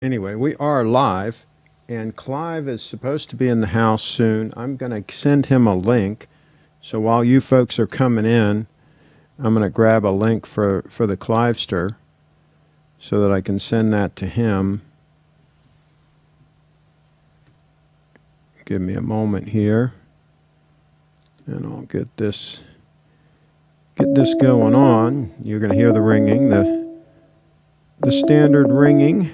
Anyway, we are live, and Clive is supposed to be in the house soon. I'm going to send him a link. So while you folks are coming in, I'm going to grab a link for the Clivester so that I can send that to him. Give me a moment here, and I'll get this going on. You're going to hear the ringing, the standard ringing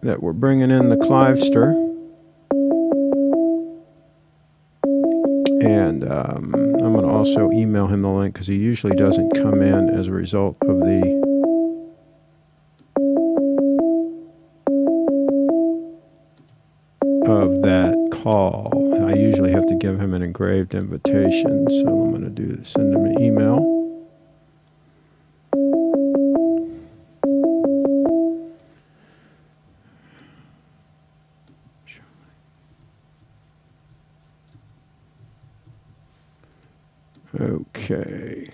that we're bringing in the Clivester. And I'm going to also email him the link because he usually doesn't come in as a result of that call. I usually have to give him an engraved invitation, so I'm going to send him an email. Okay.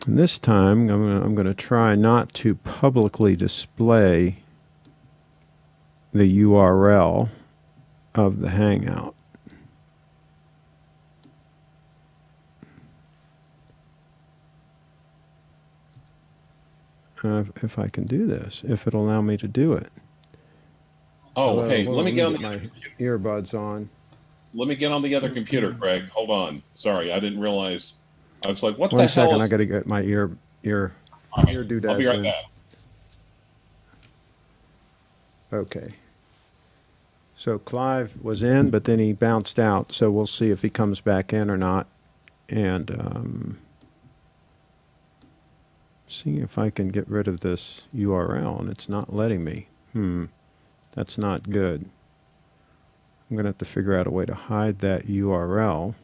And this time I'm going to try not to publicly display the URL of the Hangout. If I can do this, if it'll allow me to do it. Oh, hey, let me get on my earbuds on. Let me get on the other computer, Craig. Hold on. Sorry, I didn't realize. I was like, what the hell? 1 second, I got to get my ear doodads I'll be right in. back. Okay. So Clive was in, but then he bounced out. So we'll see if he comes back in or not. And see if I can get rid of this URL, and it's not letting me. That's not good. I'm going to have to figure out a way to hide that URL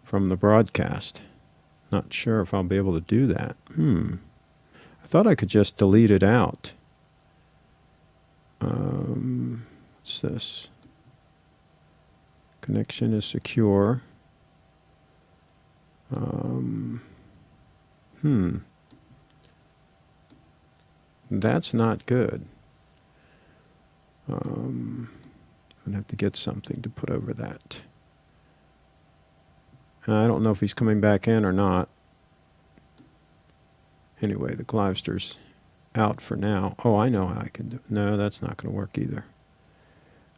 from the broadcast. Not sure if I'll be able to do that. I thought I could just delete it out. What's this? Connection is secure. That's not good. I'm going to have to get something to put over that. I don't know if he's coming back in or not. Anyway, the Clivester's out for now. Oh, I know how I can do it. No, that's not going to work either.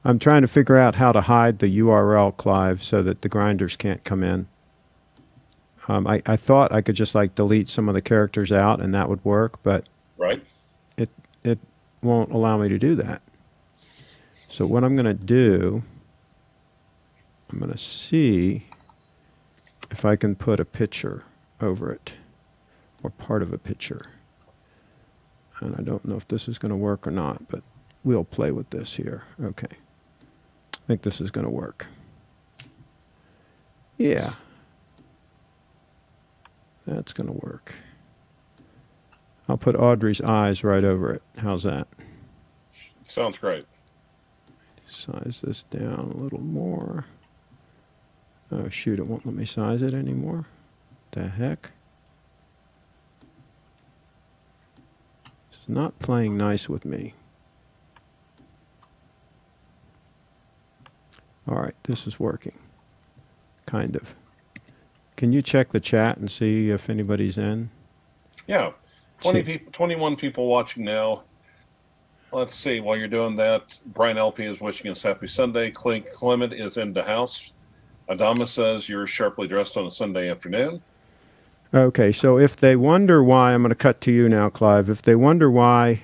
I'm trying to figure out how to hide the URL, Clive, so that the grinders can't come in. I thought I could just like delete some of the characters out and that would work, but right. It won't allow me to do that. So what I'm going to do, I'm going to see if I can put a picture over it, or part of a picture. And I don't know if this is going to work or not, but we'll play with this here. Okay. I think this is going to work. Yeah. That's going to work. I'll put Audrey's eyes right over it. How's that? Sounds great. Size this down a little more. Oh, shoot, it won't let me size it anymore. The heck? It's not playing nice with me. All right, this is working. Kind of. Can you check the chat and see if anybody's in? Yeah. 21 people watching now. Let's see. While you're doing that, Brian LP is wishing us happy Sunday. Clement is in the house. Adama says you're sharply dressed on a Sunday afternoon. Okay, so if they wonder why, I'm going to cut to you now, Clive. If they wonder why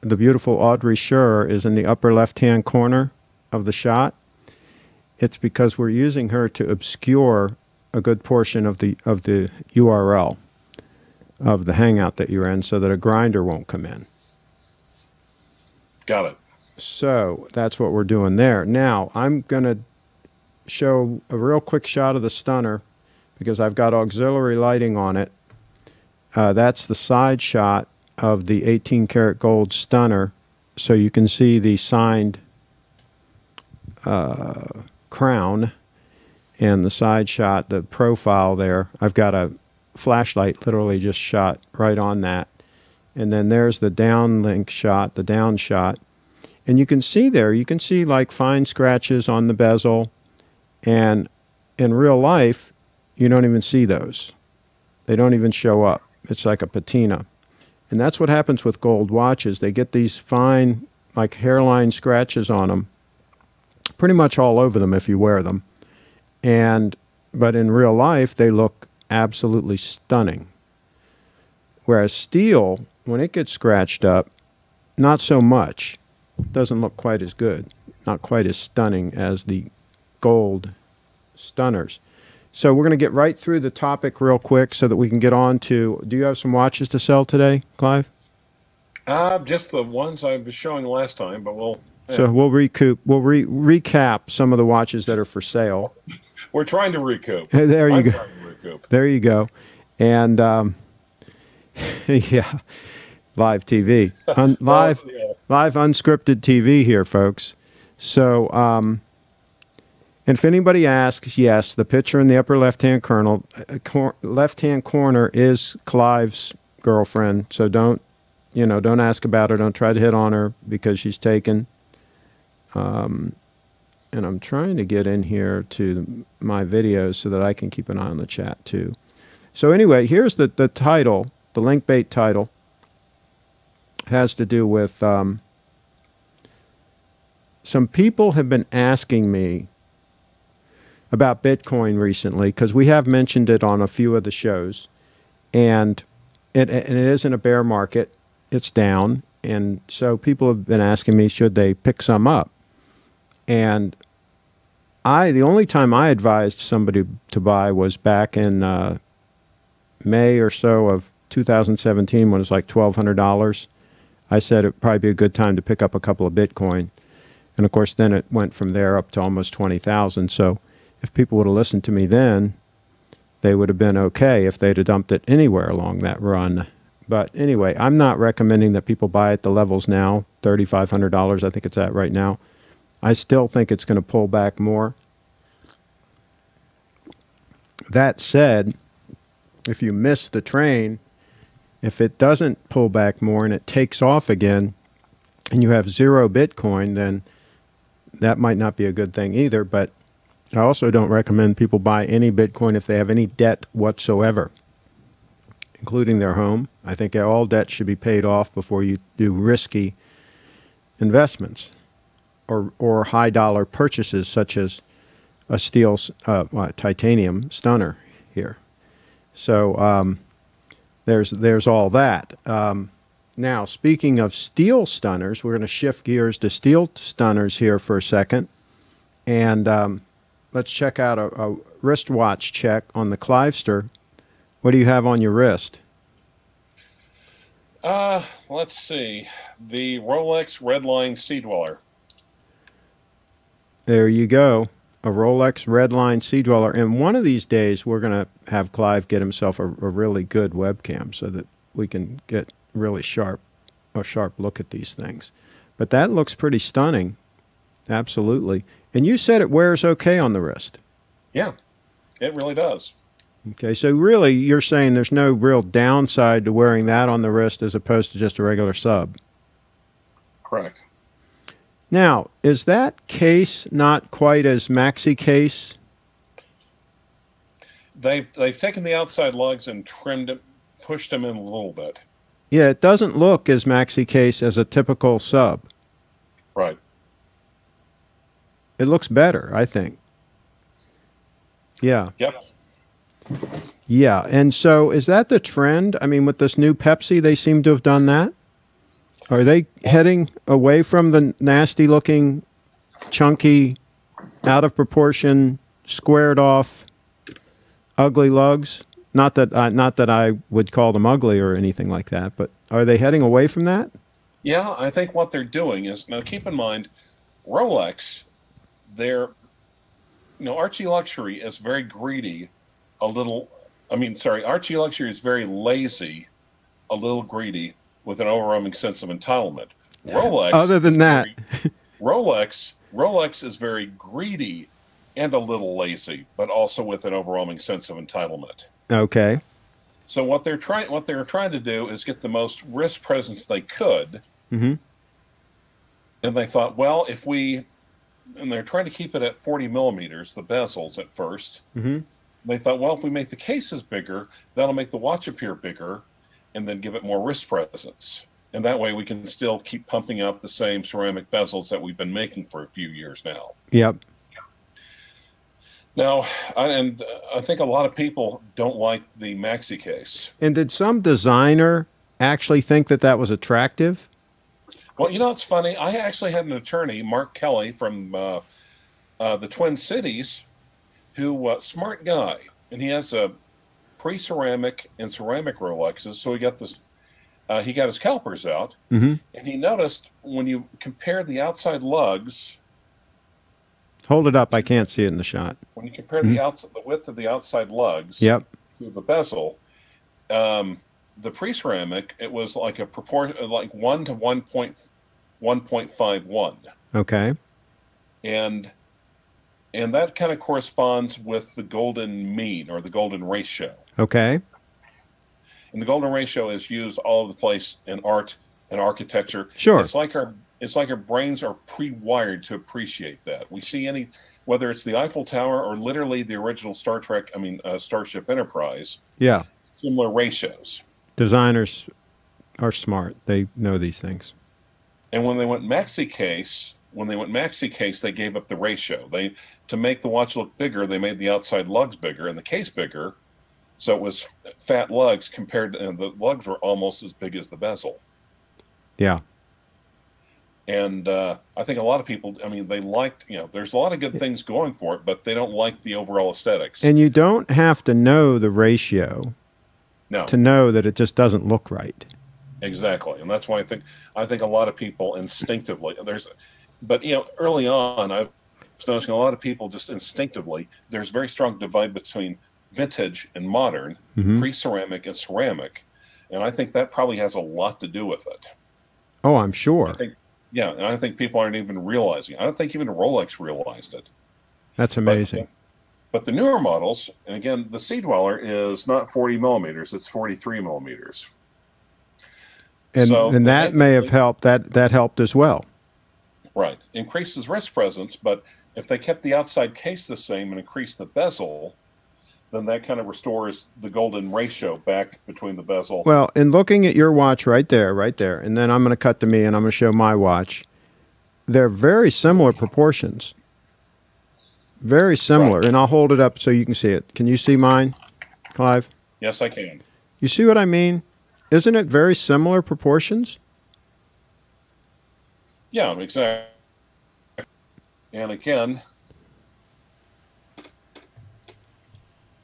the beautiful Audrey Scherer is in the upper left-hand corner of the shot, it's because we're using her to obscure a good portion of the URL of the Hangout that you're in so that a grinder won't come in. Got it. So that's what we're doing there. Now, I'm going to show a real quick shot of the stunner because I've got auxiliary lighting on it. That's the side shot of the 18 karat gold stunner, so you can see the signed crown and the side shot, the profile there. I've got a flashlight literally just shot right on that. And then there's the downlink shot, the down shot. And you can see there, you can see like fine scratches on the bezel. And in real life, you don't even see those. They don't even show up. It's like a patina. And that's what happens with gold watches. They get these fine, like hairline scratches on them, pretty much all over them if you wear them. But in real life, they look absolutely stunning. Whereas steel, when it gets scratched up, not so much. It doesn't look quite as good, not quite as stunning as the gold stunners. So we're going to get right through the topic real quick so that we can get on to, do you have some watches to sell today, Clive? Just the ones I was showing last time, but we'll... Yeah. So we'll recap some of the watches that are for sale. We're trying to recoup. There you go. Trying to recoup. There you go. And yeah, live TV, live unscripted TV here, folks. So, and if anybody asks, yes, the picture in the upper left-hand left-hand corner is Clive's girlfriend. So don't ask about her. Don't try to hit on her because she's taken. And I'm trying to get in here to my videos so that I can keep an eye on the chat too. So anyway, here's the title, the link bait title. Has to do with some people have been asking me about Bitcoin recently because we have mentioned it on a few of the shows, and it is in a bear market. It's down, and so people have been asking me, should they pick some up? And the only time I advised somebody to buy was back in May or so of 2017 when it was like $1,200. I said it'd probably be a good time to pick up a couple of Bitcoin. And of course, then it went from there up to almost 20,000. So if people would have listened to me then, they would have been okay if they'd have dumped it anywhere along that run. But anyway, I'm not recommending that people buy at the levels now, $3,500, I think it's at right now. I still think it's going to pull back more. That said, if you miss the train, if it doesn't pull back more and it takes off again, and you have zero Bitcoin, then that might not be a good thing either. But I also don't recommend people buy any Bitcoin if they have any debt whatsoever, including their home. I think all debt should be paid off before you do risky investments or high dollar purchases such as a steel, titanium stunner here. So there's all that. Now, speaking of steel stunners, we're going to shift gears to steel stunners here for a second. And let's check out a wristwatch check on the Clivester. What do you have on your wrist? Let's see. The Rolex Redline Sea Dweller. There you go. A Rolex Redline Sea Dweller. And one of these days, we're going to have Clive get himself a really good webcam so that we can get really sharp look at these things. But that looks pretty stunning. Absolutely. And you said it wears okay on the wrist. Yeah, it really does. Okay, so really you're saying there's no real downside to wearing that on the wrist as opposed to just a regular sub. Correct. Now, is that case not quite as maxi case? They've taken the outside lugs and trimmed it, pushed them in a little bit. Yeah, it doesn't look as maxi case as a typical sub. Right. It looks better, I think. Yeah. Yep. Yeah, and so is that the trend? I mean, with this new Pepsi, they seem to have done that. Are they heading away from the nasty-looking, chunky, out of proportion, squared off, ugly lugs? Not that I would call them ugly or anything like that, but are they heading away from that? Yeah, I think what they're doing is, now keep in mind, Rolex, Archie Luxury is very greedy, Archie Luxury is very lazy, a little greedy, with an overwhelming sense of entitlement. Rolex, other than that, Rolex is very greedy and a little lazy, but also with an overwhelming sense of entitlement. Okay. So what they were trying to do is get the most wrist presence they could. Mm-hmm. And they thought, well, and they're trying to keep it at 40 millimeters, the bezels at first. Mm-hmm. They thought, well, if we make the cases bigger, that'll make the watch appear bigger and then give it more wrist presence. And that way we can still keep pumping out the same ceramic bezels that we've been making for a few years now. Yep. Now, I think a lot of people don't like the maxi case. And did some designer actually think that that was attractive? Well, it's funny. I actually had an attorney, Mark Kelly, from the Twin Cities, who smart guy, and he has a pre-ceramic and ceramic Rolexes. So he got this. He got his calipers out, mm-hmm. and he noticed when you compare the outside lugs. Hold it up. I can't see it in the shot. When you compare mm-hmm. the width of the outside lugs yep. to the bezel, the pre-ceramic, it was like a proportion, like 1 to 1.51. Okay. And that kind of corresponds with the golden mean or the golden ratio. Okay. And the golden ratio is used all over the place in art and architecture. Sure. It's like our brains are pre-wired to appreciate that. We see whether it's the Eiffel Tower or literally the original Starship Enterprise. Yeah. Similar ratios. Designers are smart. They know these things. And when they went maxi case, they gave up the ratio. To make the watch look bigger, they made the outside lugs bigger and the case bigger. So it was fat lugs and the lugs were almost as big as the bezel. Yeah. And I think a lot of people, they liked, there's a lot of good things going for it, but they don't like the overall aesthetics. And you don't have to know the ratio to know that it just doesn't look right. Exactly. And that's why I think a lot of people instinctively, early on, I was noticing a lot of people just instinctively, there's very strong divide between vintage and modern, mm-hmm. pre-ceramic and ceramic. And I think that probably has a lot to do with it. Oh, I'm sure. And I think people aren't even realizing. I don't think even Rolex realized it. That's amazing. But the newer models, and again, the Sea Dweller is not 40 millimeters; it's 43 millimeters. And that may have helped. That helped as well. Right, increases wrist presence. But if they kept the outside case the same and increased the bezel, then that kind of restores the golden ratio back between the bezel. Well, in looking at your watch right there, and then I'm going to cut to me and I'm going to show my watch. They're very similar proportions. Very similar. Right. And I'll hold it up so you can see it. Can you see mine, Clive? Yes, I can. You see what I mean? Isn't it very similar proportions? Yeah, exactly. And again...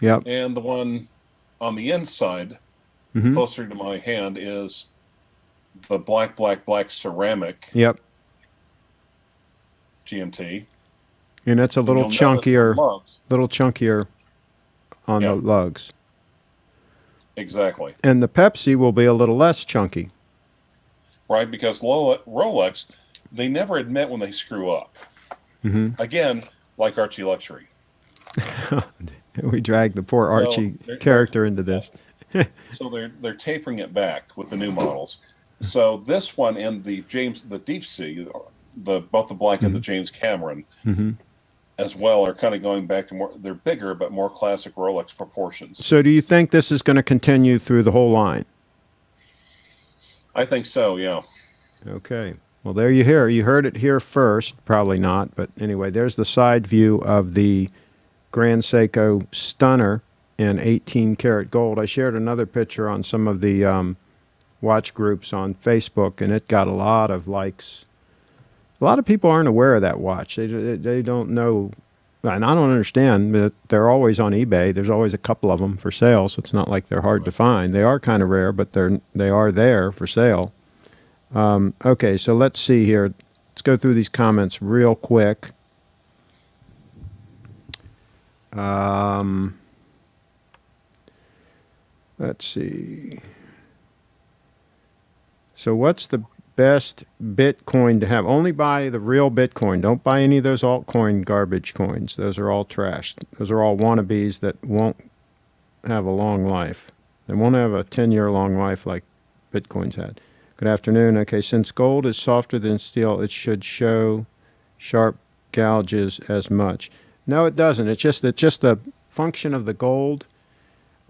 Yep. And the one on the inside, mm-hmm. closer to my hand, is the black ceramic. Yep. GMT. And it's a little chunkier on the lugs. Exactly. And the Pepsi will be a little less chunky. Right, because Rolex, they never admit when they screw up. Mm-hmm. Again, like Archie Luxury. We dragged the poor Archie character into this. So they're tapering it back with the new models. So this one and the Deep Sea, both the black and the James Cameron, mm-hmm. as well, are kind of going back to they're bigger but more classic Rolex proportions. So do you think this is going to continue through the whole line? I think so, yeah. Okay. Well, there you hear. You heard it here first. Probably not, but anyway, there's the side view of the Grand Seiko Stunner in 18 karat gold. I shared another picture on some of the watch groups on Facebook, and it got a lot of likes. A lot of people aren't aware of that watch. They don't know, and I don't understand that they're always on eBay. There's always a couple of them for sale, so it's not like they're hard to find. They are kind of rare, but they are there for sale. Okay, so let's see here. Let's go through these comments real quick. Let's see. So what's the best Bitcoin to have? Only buy the real Bitcoin. Don't buy any of those altcoin garbage coins. Those are all trash. Those are all wannabes that won't have a long life. They won't have a 10-year long life like Bitcoin's had. Good afternoon. Okay, since gold is softer than steel, it should show sharp gouges as much. No, it doesn't. It's just the function of the gold.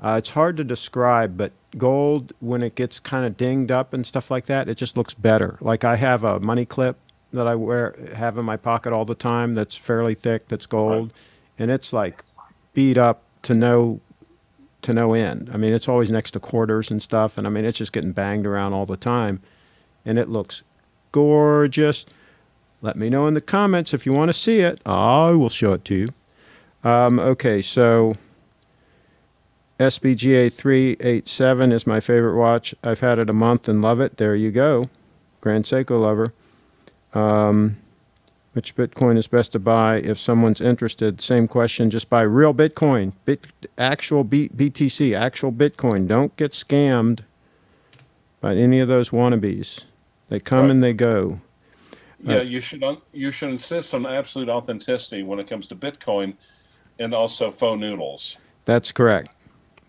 It's hard to describe, but gold, when it gets kind of dinged up and stuff like that, it just looks better. Like I have a money clip that I have in my pocket all the time that's fairly thick, that's gold, and it's like beat up to no end. I mean, it's always next to quarters and stuff, and I mean, it's just getting banged around all the time, and it looks gorgeous. Let me know in the comments if you want to see it. I will show it to you. Okay, so SBGA 387 is my favorite watch. I've had it a month and love it. There you go. Grand Seiko lover. Which Bitcoin is best to buy if someone's interested? Same question. Just buy real Bitcoin. Actual BTC. Actual Bitcoin. Don't get scammed by any of those wannabes. They come and they go. Yeah, you should insist on absolute authenticity when it comes to Bitcoin and also faux noodles. That's correct.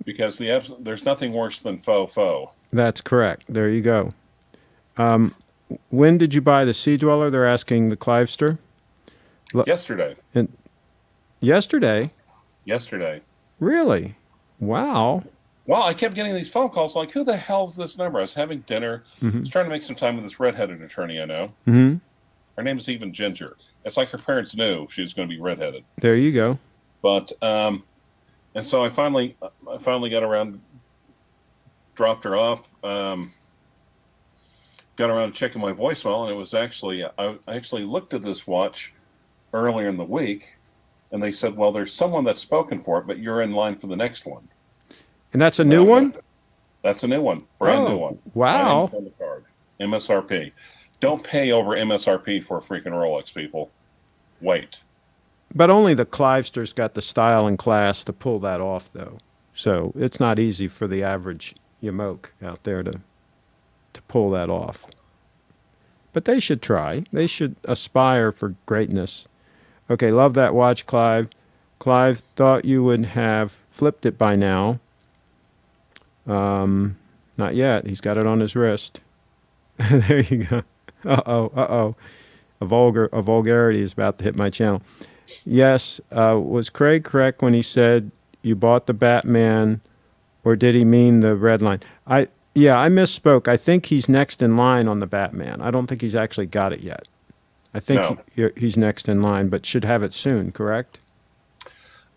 Because there's nothing worse than faux. That's correct. There you go. When did you buy the Sea Dweller? They're asking the Clivester. Yesterday. Yesterday? Yesterday. Really? Wow. Well, I kept getting these phone calls like, who the hell's this number? I was having dinner. I was trying to make some time with this redheaded attorney I know. Her name is even Ginger. It's like her parents knew she was going to be redheaded. There you go. But, and so I finally got around, dropped her off, got around to checking my voicemail, and it was actually, I actually looked at this watch earlier in the week, and they said, well, there's someone that's spoken for it, but you're in line for the next one. And that's a new one? That's a new one. Brand new one. Wow. On the card. MSRP. Don't pay over MSRP for a freaking Rolex, people. Wait. But only the Clivester's got the style and class to pull that off, though. So it's not easy for the average Yamoke out there to pull that off. But they should try. They should aspire for greatness. Okay, love that watch, Clive. Clive, thought you would have flipped it by now. Not yet. He's got it on his wrist. There you go. Uh-oh. A vulgarity is about to hit my channel. Yes, was Craig correct when he said you bought the Batman, or did he mean the red line? Yeah, I misspoke. I think he's next in line on the Batman. I don't think he's actually got it yet. I think he's next in line, but should have it soon, correct?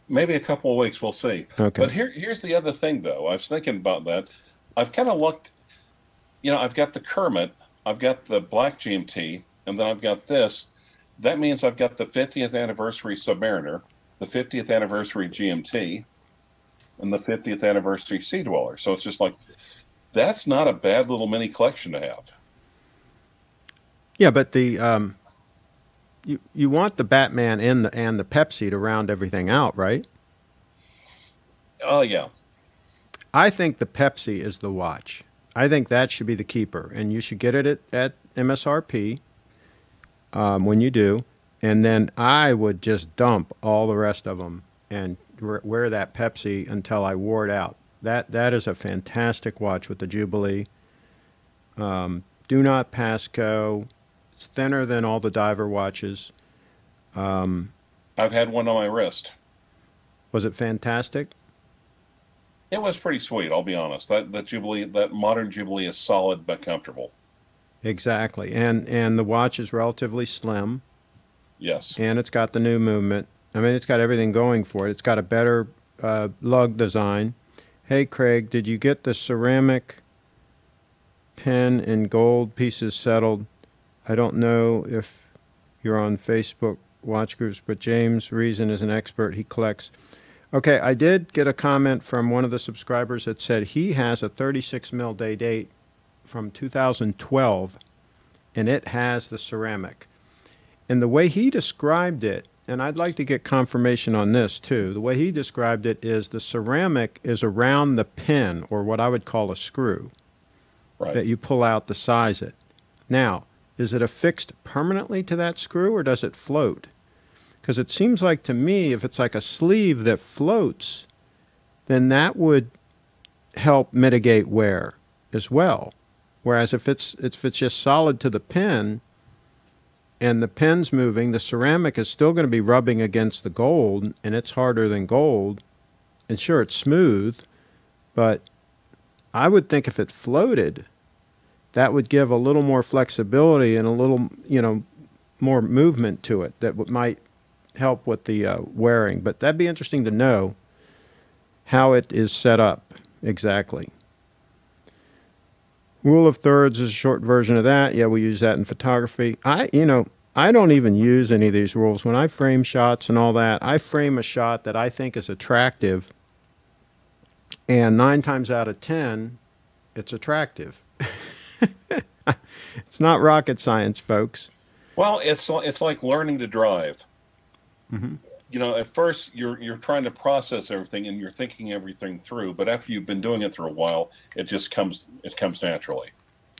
Maybe a couple of weeks, we'll see. Okay. But here's the other thing, though. I was thinking about that. I've kind of looked, I've got the Kermit, I've got the Black GMT, and then I've got this. That means I've got the 50th anniversary Submariner, the 50th anniversary GMT, and the 50th anniversary Sea Dweller. So it's just like, that's not a bad little mini collection to have. Yeah, but the you want the Batman and the Pepsi to round everything out, right? Oh, yeah. I think the Pepsi is the watch. I think that should be the keeper, and you should get it at MSRP when you do, and then I would just dump all the rest of them and wear that Pepsi until I wore it out. That is a fantastic watch with the Jubilee. Do not pass go. It's thinner than all the diver watches. I've had one on my wrist. Was it fantastic? It was pretty sweet, I'll be honest. That Jubilee, that modern Jubilee is solid but comfortable. Exactly. And the watch is relatively slim. Yes. And it's got the new movement. I mean, it's got everything going for it. It's got a better lug design. Hey, Craig, did you get the ceramic pen and gold pieces settled? I don't know if you're on Facebook watch groups, but James Reason is an expert. He collects. Okay, I did get a comment from one of the subscribers that said he has a 36 mil day date from 2012, and it has the ceramic. And the way he described it, and I'd like to get confirmation on this too, the way he described it is the ceramic is around the pin, or what I would call a screw, that you pull out to size it. Now, is it affixed permanently to that screw, or does it float? Because it seems like to me, if it's like a sleeve that floats, then that would help mitigate wear as well. Whereas if it's just solid to the pin and the pin's moving, the ceramic is still going to be rubbing against the gold, and it's harder than gold. And sure, it's smooth, but I would think if it floated, that would give a little more flexibility and a little, more movement to it that might help with the wearing. But that'd be interesting to know how it is set up exactly. Rule of thirds is a short version of that. Yeah, we use that in photography. I don't even use any of these rules. When I frame shots and all that, I frame a shot that I think is attractive, and 9 times out of 10, it's attractive. It's not rocket science, folks. Well, it's like learning to drive. Mm-hmm. At first you're trying to process everything and you're thinking everything through, but after you've been doing it for a while, it comes naturally.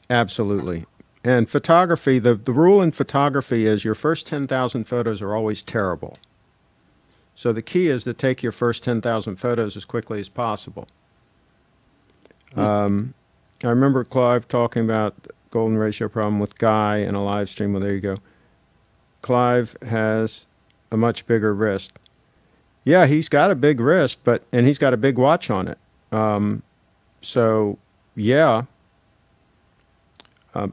Absolutely. And photography, the rule in photography is your first 10,000 photos are always terrible. So the key is to take your first 10,000 photos as quickly as possible. I remember Clive talking about the golden ratio problem with Guy in a live stream. Well, there you go. Clive has a much bigger wrist. Yeah, he's got a big wrist, and he's got a big watch on it. So, yeah.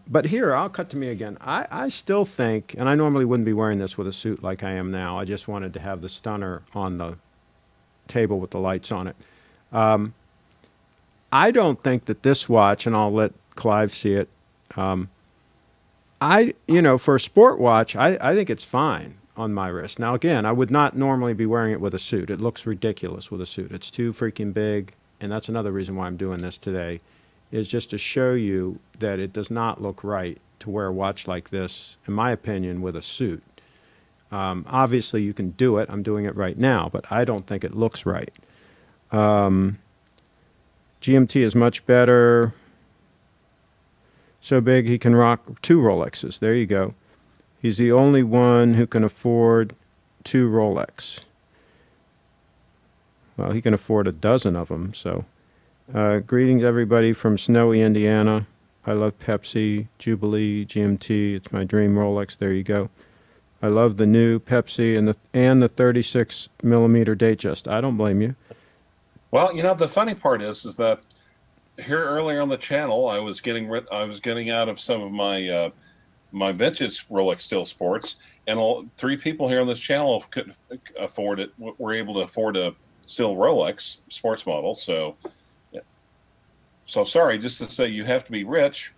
But here, I'll cut to me again. I still think, and I normally wouldn't be wearing this with a suit like I am now. I just wanted to have the stunner on the table with the lights on it. I don't think that this watch, and I'll let Clive see it, for a sport watch, I think it's fine on my wrist. Now, again, I would not normally be wearing it with a suit. It looks ridiculous with a suit. It's too freaking big, and that's another reason why I'm doing this today, is just to show you that it does not look right to wear a watch like this, in my opinion, with a suit. Obviously, you can do it. I'm doing it right now, but I don't think it looks right. GMT is much better. So big he can rock 2 Rolexes. There you go. He's the only one who can afford 2 Rolex. Well, he can afford a dozen of them, so... greetings, everybody, from snowy Indiana. I love Pepsi, Jubilee, GMT. It's my dream Rolex. There you go. I love the new Pepsi and the 36 millimeter Datejust. I don't blame you. Well, the funny part is that here earlier on the channel, I was getting out of some of my my vintage Rolex Steel Sports, and 3 people here on this channel could afford it. Were able to afford a Steel Rolex sports model, so. So sorry, just to say you have to be rich,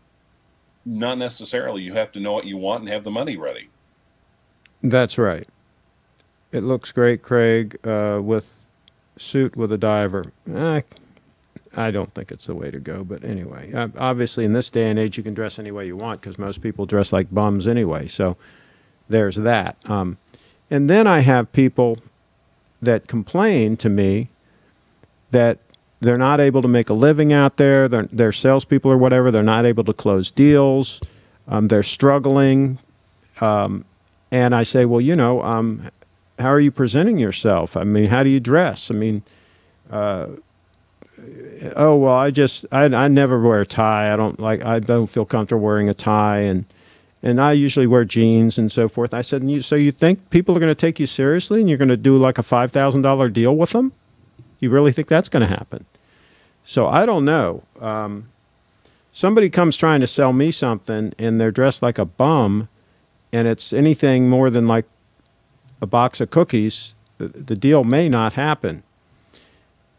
not necessarily. You have to know what you want and have the money ready. That's right. It looks great, Craig, with suit with a diver. I don't think it's the way to go, but anyway. Obviously, in this day and age, you can dress any way you want because most people dress like bums anyway, so there's that. And then I have people that complain to me that they're not able to make a living out there. They're salespeople or whatever. They're not able to close deals. They're struggling. And I say, well, how are you presenting yourself? I mean, how do you dress? I mean, oh, well, I never wear a tie. I don't feel comfortable wearing a tie. And I usually wear jeans and so forth. I said, so you think people are going to take you seriously and you're going to do like a $5,000 deal with them? You really think that's going to happen? So I don't know. Somebody comes trying to sell me something and they're dressed like a bum and it's anything more than like a box of cookies, the deal may not happen.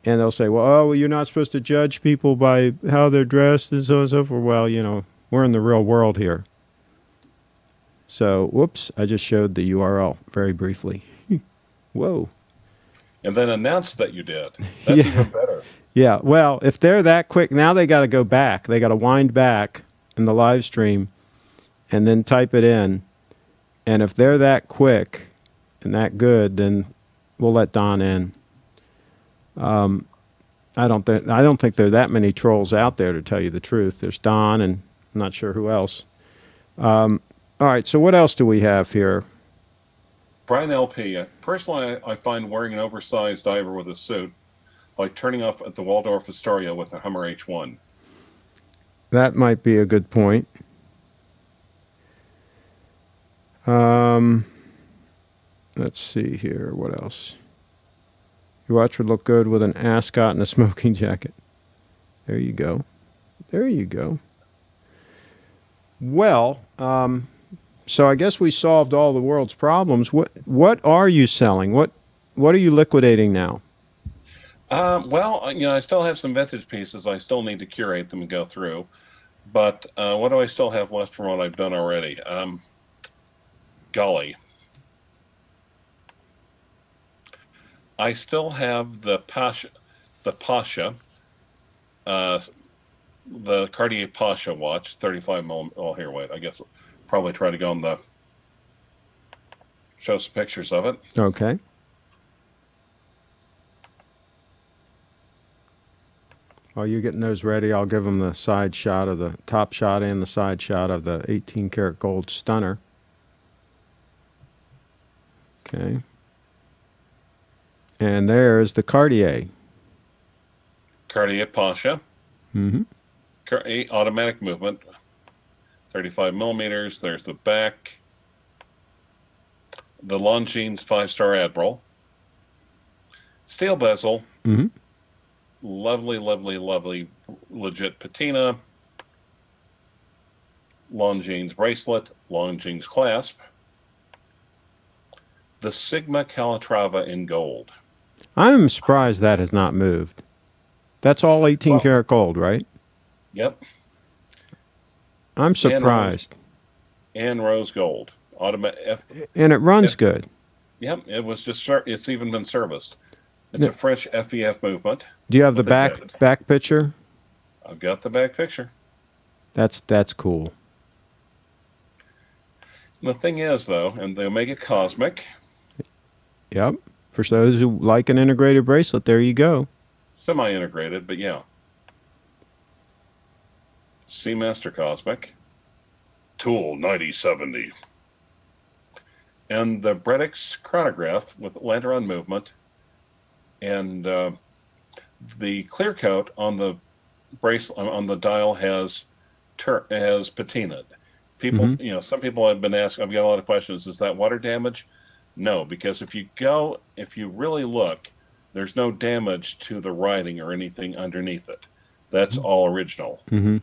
And they'll say, well, you're not supposed to judge people by how they're dressed and so on and so forth. Well, we're in the real world here. So, whoops, I just showed the URL very briefly. Whoa. And then announced that you did. That's even better. Yeah, well, if they're that quick, now they got to go back. They got to wind back in the live stream and then type it in. And if they're that quick and that good, then we'll let Don in. I don't think there are that many trolls out there, to tell you the truth. There's Don and I'm not sure who else. All right, so what else do we have here? Brian LP. Personally, I find wearing an oversized diver with a suit by turning off at the Waldorf Astoria with a Hummer H1. That might be a good point. Let's see here. What else? Your watch would look good with an ascot and a smoking jacket. There you go. There you go. Well, so I guess we solved all the world's problems. What are you selling? What are you liquidating now? Well, I still have some vintage pieces. I still need to curate them and go through. But what do I still have left from what I've done already? Golly. I still have the Pasha, the Cartier Pasha watch, 35 mm. Oh, here, wait. I guess I'll probably try to go on the show some pictures of it. Okay. While you're getting those ready, I'll give them the side shot of the top shot and the side shot of the 18 karat gold stunner. Okay. And there's the Cartier. Cartier Pasha. Mm-hmm. Automatic movement. 35 millimeters. There's the back. The Longines 5-star Admiral. Steel bezel. Mm-hmm. Lovely, lovely, lovely, legit patina. Longines bracelet. Longines clasp. The Sigma Calatrava in gold. I'm surprised that has not moved. That's all 18 karat gold, right? Yep. I'm surprised. And rose gold. And it runs good. Yep. It was just. It's even been serviced. It's a French FEF movement. Do you have the back picture? I've got the back picture. That's cool. And the thing is, though, and the Omega Cosmic. Yep. For those who like an integrated bracelet, there you go. Semi-integrated, but yeah. Seamaster Cosmic. Tool 9070. And the Bredix chronograph with Landeron movement. And the clear coat on the bracelet on the dial has patinaed. People, some people have been asking. I've got a lot of questions. Is that water damage? No, because if you really look, there's no damage to the writing or anything underneath it. That's all original. Mm-hmm.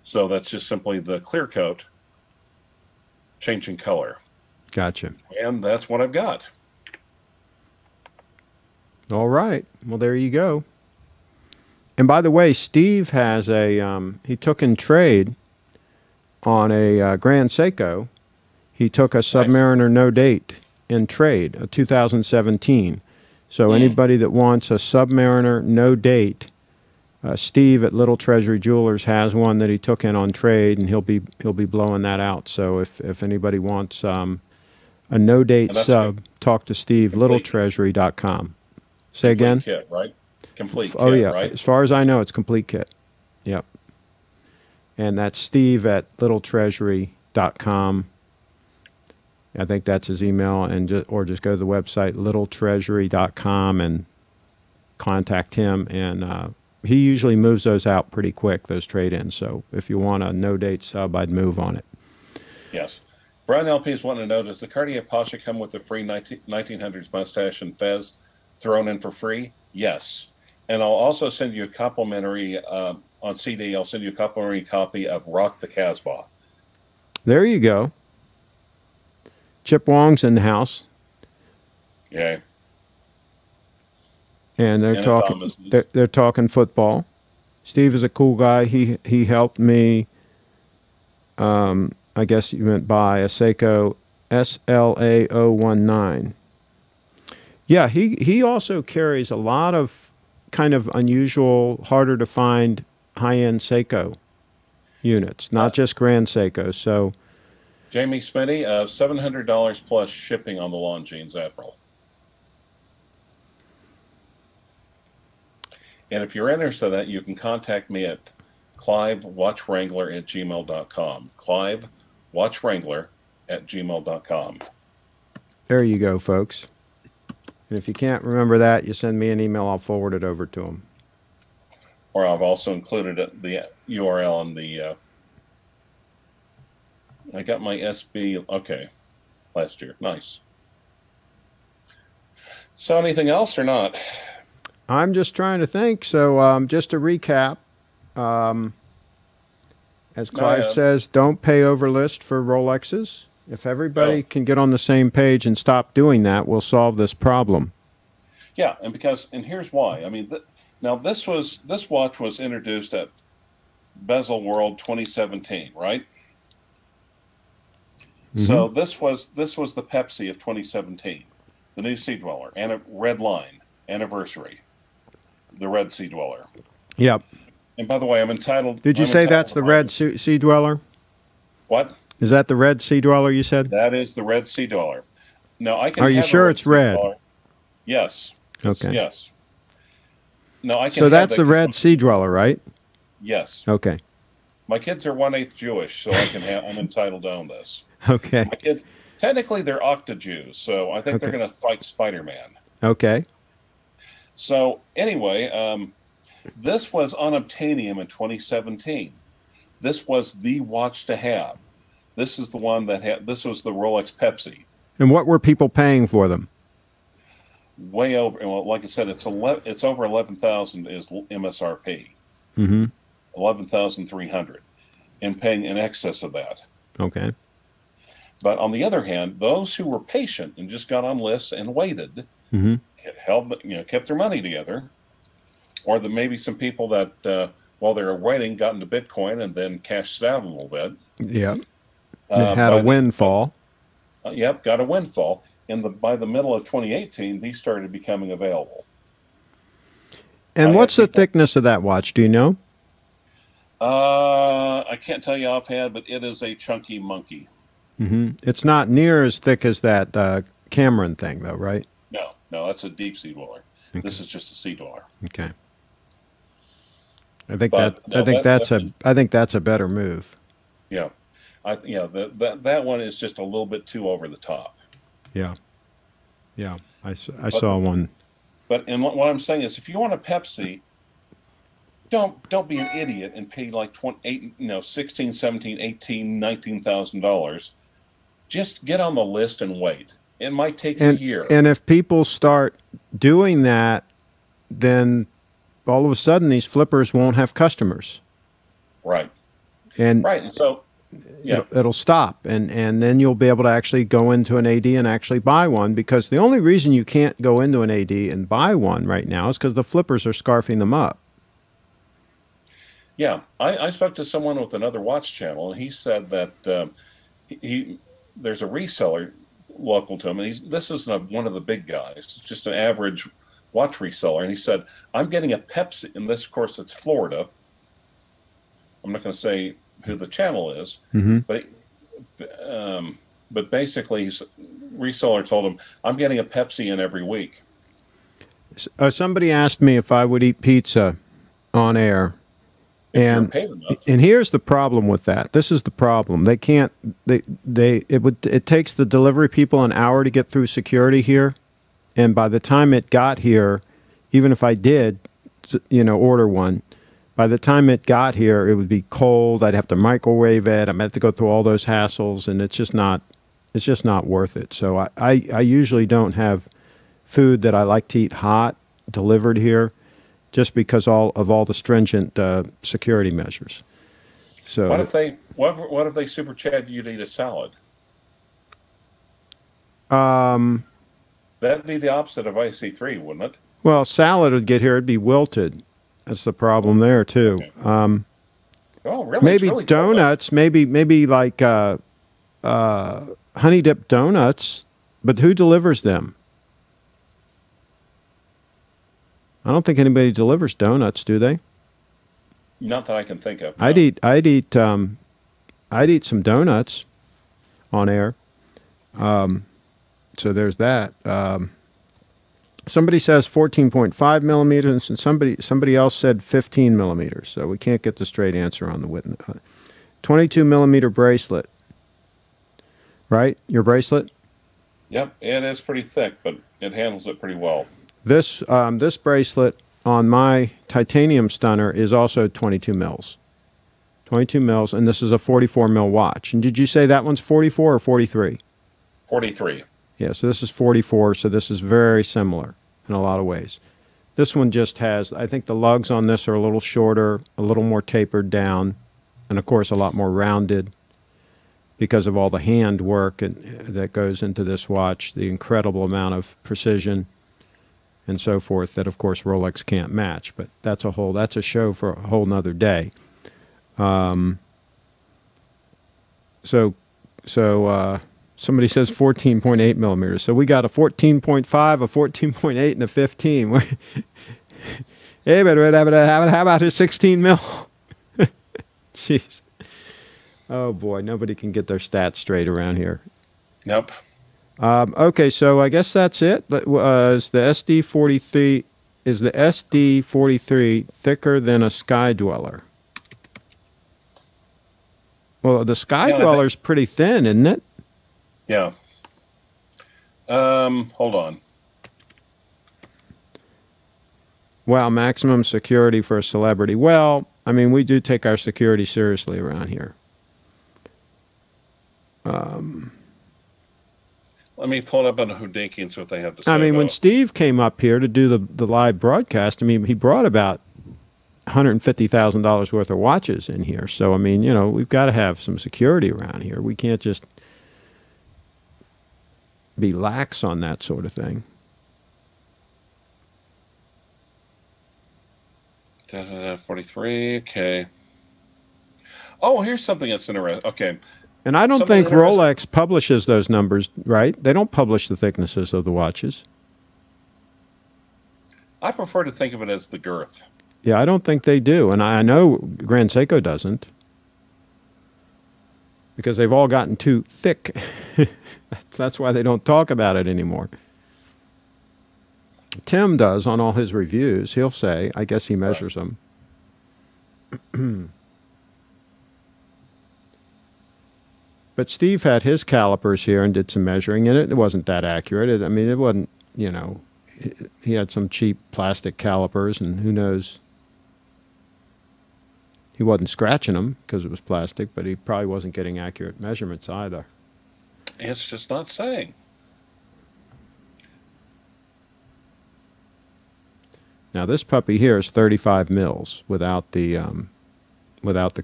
So that's just simply the clear coat changing color. Gotcha. And that's what I've got. All right. Well, there you go. And by the way, Steve has he took in trade on a Grand Seiko. He took a Submariner no date in trade, a 2017. So anybody that wants a Submariner no date, Steve at Little Treasury Jewelers has one that he took in on trade, and he'll be blowing that out. So if anybody wants a no date sub, talk to Steve, littletreasury.com. Say again? Complete kit, right? Complete kit, right? As far as I know, it's complete kit. Yep. And that's Steve at littletreasury.com. I think that's his email, or just go to the website, littletreasury.com, and contact him. And he usually moves those out pretty quick, those trade-ins. So if you want a no-date sub, I'd move on it. Yes. Brian LP's wanting to know, does the Cartier Pasha come with the free 1900s mustache and fez thrown in for free? Yes. And I'll also send you a complimentary, on CD, I'll send you a complimentary copy of Rock the Casbah. There you go. Chip Wong's in the house. Yeah. And they're talking football. Steve is a cool guy. He helped me, I guess you meant buy a Seiko SLA019. Yeah, he also carries a lot of kind of unusual, harder to find high-end Seiko units, not just Grand Seiko. So Jamie Smitty, $700 plus shipping on the Longines Admiral. And if you're interested in that, you can contact me at clivewatchwrangler@gmail.com. clivewatchwrangler@gmail.com. There you go, folks. And if you can't remember that, you send me an email. I'll forward it over to them. Or I've also included the URL on the. I got my SB. Okay, last year. Nice. So anything else or not? I'm just trying to think. So just to recap, as Clive says, don't pay over list for Rolexes. If everybody can get on the same page and stop doing that, we'll solve this problem. Yeah, and here's why. I mean, now this watch was introduced at Bezel World 2017, right? Mm-hmm. So this was the Pepsi of 2017, the new Sea Dweller, and a red line anniversary, the red Sea Dweller. Yep. And by the way, I'm entitled. Did you say that's the red Sea Dweller? What? Is that the red Sea Dweller you said? That is the red Sea Dweller. No, I can. Are you sure it's red? Yes. Okay. Yes. No, I can. So that's the red Sea Dweller, right? Yes. Okay. My kids are 1/8 Jewish, so I'm entitled to own this. Okay. My kids, technically, they're Octa-Jews, so I think they're going to fight Spider-Man. Okay. So anyway, this was unobtainium in 2017. This was the watch to have. This is the one that had. This was the Rolex Pepsi. And what were people paying for them? Way over. Well, like I said, it's over 11,000 is MSRP. Mm-hmm. 11,300, and paying in excess of that. Okay. But on the other hand, those who were patient and just got on lists and waited, mm-hmm. kept their money together, or maybe some people that while they were waiting got into Bitcoin and then cashed out a little bit. Yeah. They had a windfall. Yep, got a windfall. By the middle of 2018, these started becoming available. And what's the thickness of that watch? Do you know? I can't tell you offhand, but it is a chunky monkey. Mm-hmm. It's not near as thick as that Cameron thing, though, right? No, that's a deep sea dweller. Okay. This is just a sea dweller. Okay. I think that's a better move. Yeah, that one is just a little bit too over the top. Yeah, I saw one. But what I'm saying is, if you want a Pepsi, don't be an idiot and pay like $16,000, $17,000, $18,000, $19,000. Just get on the list and wait. It might take a year. And if people start doing that, then all of a sudden these flippers won't have customers. Right. And so it'll stop, and then you'll be able to actually go into an AD and actually buy one, because the only reason you can't go into an AD and buy one right now is because the flippers are scarfing them up. Yeah, I spoke to someone with another watch channel, and he said that there's a reseller local to him, and this isn't one of the big guys, it's just an average watch reseller, and he said, I'm getting a Pepsi, and this, of course, it's Florida. I'm not going to say who the channel is, mm-hmm. but basically, reseller told him, I'm getting a Pepsi in every week. Somebody asked me if I would eat pizza on air. And here's the problem with that. This is the problem. They can't. It takes the delivery people an hour to get through security here, and by the time it got here, even if I did, order one, by the time it got here, it would be cold. I'd have to microwave it. I'd have to go through all those hassles, and it's just not worth it. So I usually don't have food that I like to eat hot delivered here, just because of all the stringent security measures. So what if they super chat you to eat a salad? That'd be the opposite of IC3, wouldn't it? Well, salad would get here; it'd be wilted. That's the problem there too. Okay. Really? Maybe really donuts, cool. maybe like honey dip donuts, but who delivers them? I don't think anybody delivers donuts, do they? Not that I can think of. No. I'd eat some donuts on air. So there's that. Somebody says 14.5 millimeters, and somebody else said 15 millimeters. So we can't get the straight answer on the width. 22 millimeter bracelet. Right? Your bracelet? Yep, it is pretty thick, but it handles it pretty well. This this bracelet on my titanium stunner is also 22 mils. 22 mils, and this is a 44 mil watch. And did you say that one's 44 or 43? 43. Yeah, so this is 44, so this is very similar in a lot of ways. This one just has, I think the lugs on this are a little shorter, a little more tapered down, and of course a lot more rounded because of all the hand work that goes into this watch, the incredible amount of precision and so forth that of course Rolex can't match. But that's a show for a whole nother day. Somebody says 14.8 millimeters. So we got a 14.5, a 14.8, and a 15. Hey, but how about his 16 mil? Jeez. Oh, boy. Nobody can get their stats straight around here. Nope. Okay, so I guess that's it. Is the SD43 thicker than a Sky Dweller? Well, the Sky Dweller's pretty thin, isn't it? Yeah. Hold on. Wow, maximum security for a celebrity. Well, I mean, we do take our security seriously around here. Let me pull it up on Houdinki and see what they have to say. I mean, when Steve came up here to do the live broadcast, I mean, he brought about $150,000 worth of watches in here. So, I mean, you know, we've got to have some security around here. We can't just be lax on that sort of thing. 43, okay. Oh, here's something that's interesting. Okay. And I don't think Rolex publishes those numbers, right? They don't publish the thicknesses of the watches. I prefer to think of it as the girth. Yeah, I don't think they do. And I know Grand Seiko doesn't. Because they've all gotten too thick. That's why they don't talk about it anymore. Tim does on all his reviews. He'll say, I guess he measures them. But Steve had his calipers here and did some measuring in it. It wasn't that accurate. I mean, it wasn't, you know, he had some cheap plastic calipers, and who knows. He wasn't scratching them because it was plastic, but he probably wasn't getting accurate measurements either. It's just not saying. Now this puppy here is 35 mils without the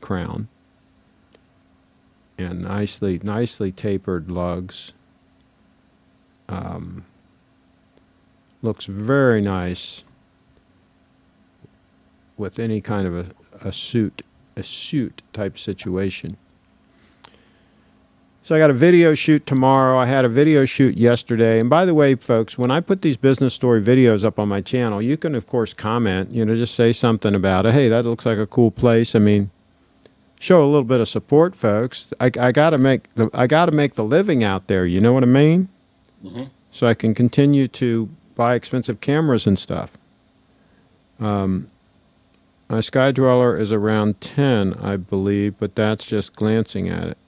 crown, and nicely tapered lugs. Looks very nice with any kind of a suit type situation. So I got a video shoot tomorrow. I had a video shoot yesterday. And by the way, folks, when I put these business story videos up on my channel, you can, of course, comment, you know, just say something about it. Hey, that looks like a cool place. I mean, show a little bit of support, folks. I got to make the living out there. You know what I mean? Mm-hmm. So I can continue to buy expensive cameras and stuff. My Sky Dweller is around 10, I believe, but that's just glancing at it.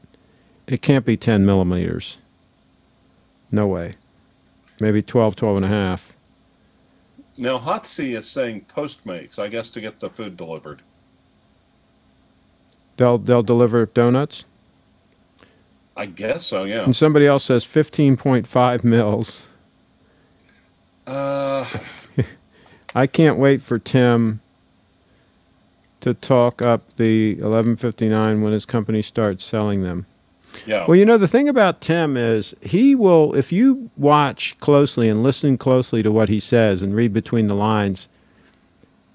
It can't be 10 millimeters. No way. Maybe 12, 12 and a half. Now, Hotsy is saying Postmates, I guess, to get the food delivered. They'll deliver donuts? I guess so, yeah. And somebody else says 15.5 mils. I can't wait for Tim to talk up the 1159 when his company starts selling them. Yeah. Well, you know, the thing about Tim is he will, if you watch closely and listen closely to what he says and read between the lines,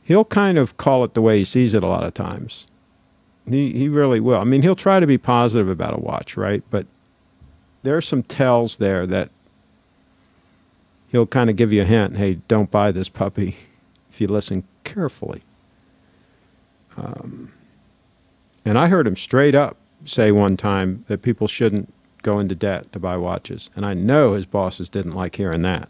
he'll kind of call it the way he sees it a lot of times. He really will. I mean, he'll try to be positive about a watch, right? But there are some tells there that he'll kind of give you a hint, hey, don't buy this puppy if you listen carefully. And I heard him straight up say one time that people shouldn't go into debt to buy watches. And I know his bosses didn't like hearing that.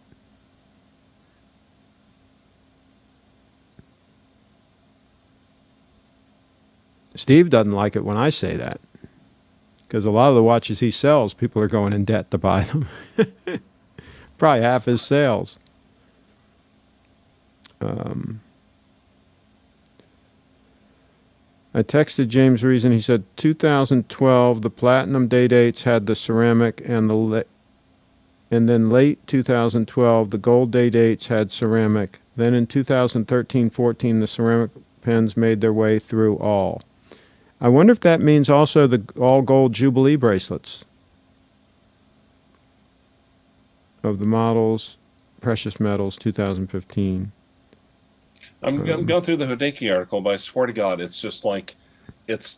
Steve doesn't like it when I say that. Because a lot of the watches he sells, people are going in debt to buy them. Probably half his sales. I texted James Reason. He said 2012, the platinum day dates had the ceramic, and then late 2012, the gold day dates had ceramic. Then in 2013-14, the ceramic pins made their way through all. I wonder if that means also the all gold Jubilee bracelets of the models, precious metals, 2015. I'm going through the Hideki article, but I swear to God, it's just like, it's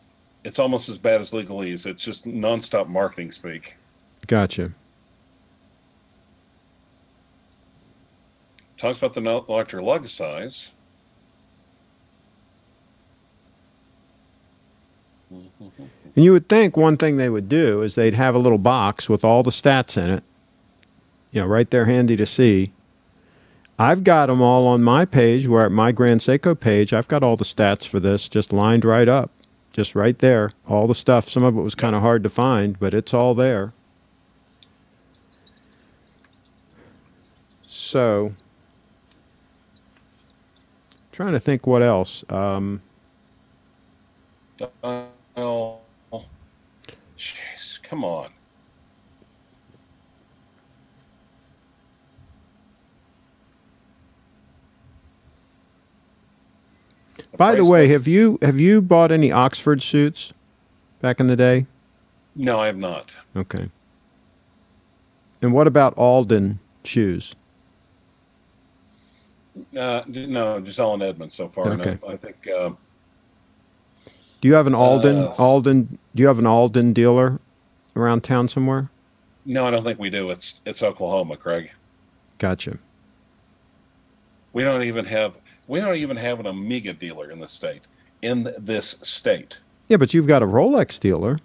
almost as bad as legalese. It's just nonstop marketing speak. Gotcha. Talks about the electric lug size. And you would think one thing they would do is they'd have a little box with all the stats in it, you know, right there handy to see. I've got them all on my page, where at my Grand Seiko page, I've got all the stats for this just lined right up, just right there. All the stuff, some of it was kind of hard to find, but it's all there. So, trying to think what else. Oh, jeez, come on. By the way, have you bought any Oxford suits back in the day? No, I have not. Okay. And what about Alden shoes? No, just Allen Edmonds so far. Okay. I think. Do you have an Alden? Do you have an Alden dealer around town somewhere? No, I don't think we do. It's Oklahoma, Craig. Gotcha. We don't even have an Omega dealer in the state. In this state. Yeah, but you've got a Rolex dealer.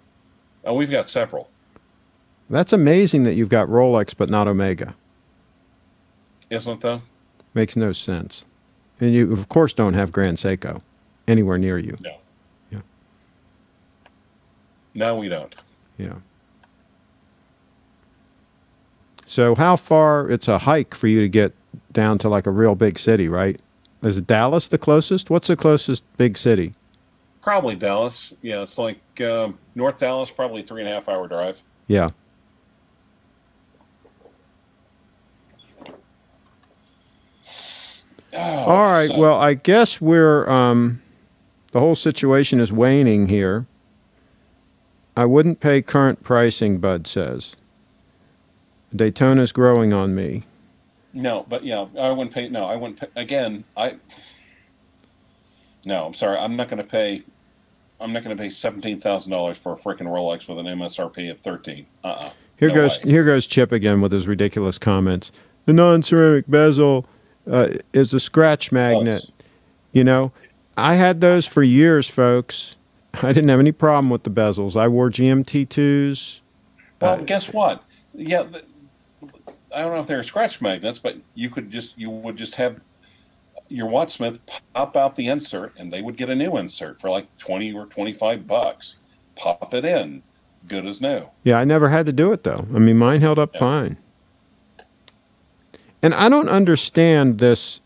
Oh, we've got several. That's amazing that you've got Rolex but not Omega. Isn't it, though? Makes no sense. And you, of course, don't have Grand Seiko anywhere near you. No. Yeah. No, we don't. Yeah. So how far, it's a hike for you to get down to like a real big city, right? Is Dallas the closest? What's the closest big city? Probably Dallas. Yeah, it's like North Dallas, probably 3.5 hour drive. Yeah. Oh, all right. so. Well, I guess we're the whole situation is waning here. I wouldn't pay current pricing, Bud says. Daytona's growing on me. No, but yeah, I wouldn't pay. No, I wouldn't pay. Again, no, I'm sorry. I'm not going to pay $17,000 for a freaking Rolex with an MSRP of 13. Here goes Chip again with his ridiculous comments. The non-ceramic bezel is a scratch magnet. You know, I had those for years, folks. I didn't have any problem with the bezels. I wore GMT IIs. Well, guess what? Yeah, I don't know if they're scratch magnets, but you would just have your watchsmith pop out the insert, and they would get a new insert for like $20 or $25. Pop it in, good as new. Yeah, I never had to do it though. I mean, mine held up fine. And I don't understand this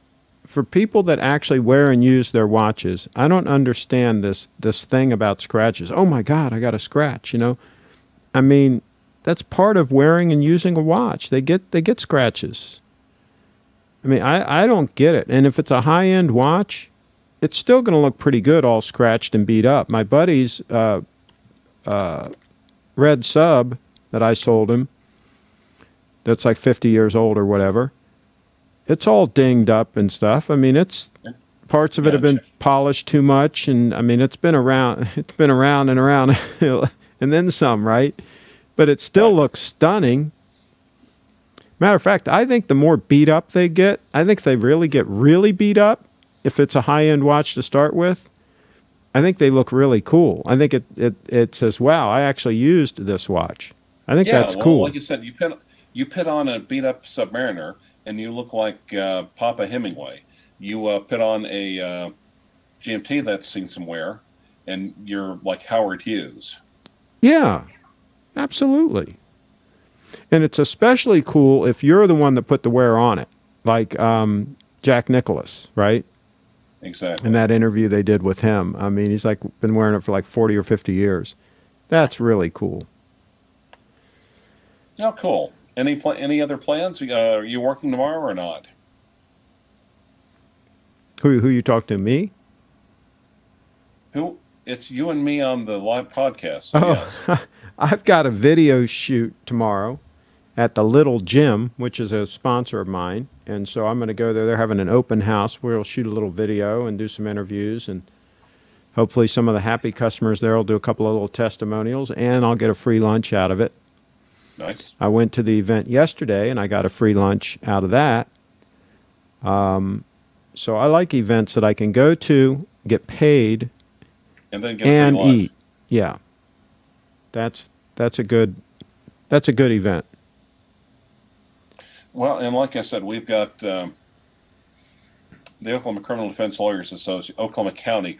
for people that actually wear and use their watches. I don't understand this thing about scratches. Oh my God, I got a scratch. You know, I mean, that's part of wearing and using a watch. They get scratches. I mean, I don't get it. And if it's a high-end watch, it's still going to look pretty good, all scratched and beat up. My buddy's red sub that I sold him, that's like 50 years old or whatever, it's all dinged up and stuff. I mean, parts of it have been polished too much, and I mean, it's been around and around, and then some, right? But it still looks stunning. Matter of fact, I think the more beat up they get, I think they really get really beat up. If it's a high-end watch to start with, I think they look really cool. I think it says, wow, I actually used this watch. I think that's cool. Like you said, you put on a beat up Submariner and you look like Papa Hemingway. You put on a GMT that's seen some wear and you're like Howard Hughes. Yeah, absolutely. And it's especially cool if you're the one that put the wear on it, like Jack Nicklaus, right? Exactly. In that interview they did with him. I mean, he's like been wearing it for like 40 or 50 years. That's really cool. Oh, cool. Any other plans? Are you working tomorrow or not? Who you talk to? Me? Who? It's you and me on the live podcast. So Oh, yes. I've got a video shoot tomorrow at the Little Gym, which is a sponsor of mine. And so I'm going to go there. They're having an open house where we'll shoot a little video and do some interviews. And hopefully some of the happy customers there will do a couple of little testimonials. And I'll get a free lunch out of it. Nice. I went to the event yesterday, and I got a free lunch out of that. So I like events that I can go to, get paid, and then get a free lunch. Eat. Yeah, that's a good event. Well, and like I said, we've got the Oklahoma Criminal Defense Lawyers Association, Oklahoma County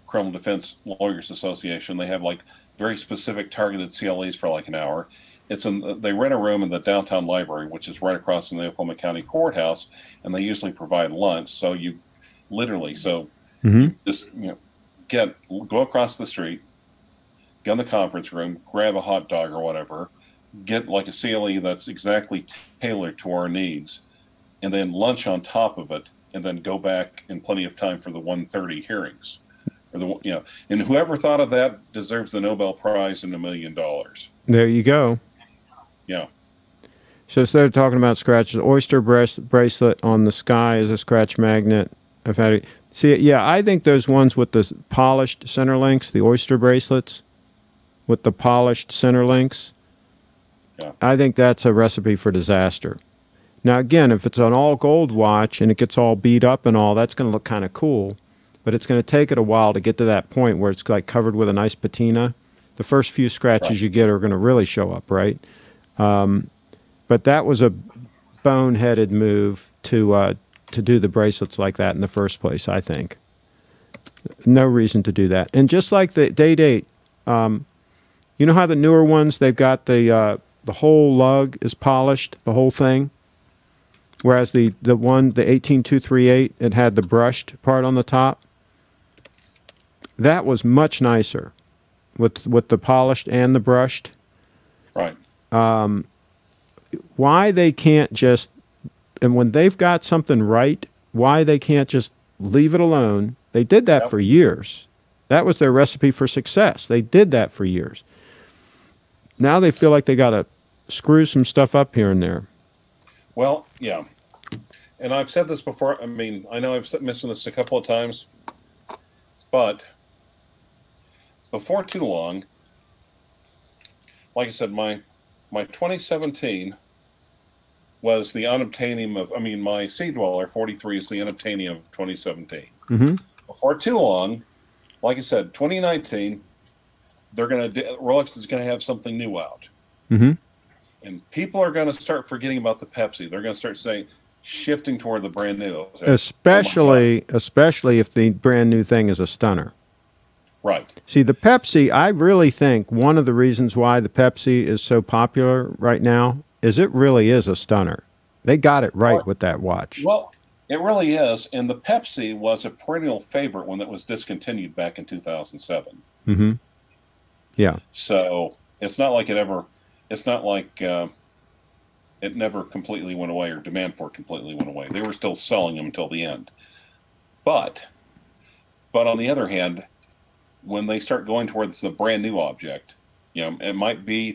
Criminal Defense Lawyers Association. They have like very specific targeted CLEs for like an hour. They rent a room in the downtown library, which is right across from the Oklahoma County Courthouse, and they usually provide lunch. So you literally, just go across the street, get in the conference room, grab a hot dog or whatever, get like a CLE that's exactly tailored to our needs, and then lunch on top of it, and then go back in plenty of time for the 1:30 hearings. And whoever thought of that deserves the Nobel Prize and $1 million. There you go. Yeah. So instead of talking about scratches, oyster bracelet on the sky is a scratch magnet. I've had it. See, yeah, I think those ones with the polished center links, the oyster bracelets with the polished center links, yeah, I think that's a recipe for disaster. Now, again, if it's an all gold watch and it gets all beat up and all, that's going to look kind of cool. But it's going to take it a while to get to that point where it's like covered with a nice patina. The first few scratches you get are going to really show up, right? But that was a boneheaded move to do the bracelets like that in the first place, I think. No reason to do that. And just like the Day-Date, you know how the newer ones, they've got the whole lug is polished, the whole thing? Whereas the 18238, it had the brushed part on the top. That was much nicer with the polished and the brushed. Right. Why they can't just, and when they've got something right, why they can't just leave it alone. They did that for years. That was their recipe for success. They did that for years. Now they feel like they got to screw some stuff up here and there. Well, yeah. And I've said this before. I mean, I know I've mentioned this a couple of times, but before too long, like I said, my 2017 was the unobtainium of, my Sea Dweller 43 is the unobtainium of 2017. Mm-hmm. Before too long, like I said, 2019, Rolex is going to have something new out. Mm-hmm. And people are going to start forgetting about the Pepsi. They're going to start shifting toward the brand new. Especially if the brand new thing is a stunner. Right. See, the Pepsi, I really think one of the reasons why the Pepsi is so popular right now is it really is a stunner. They got it right with that watch. Well, it really is. And the Pepsi was a perennial favorite when it was discontinued back in 2007. Mm-hmm. Yeah. So it's not like it never completely went away or demand for it completely went away. They were still selling them until the end. But on the other hand, when they start going towards the brand new object, it might be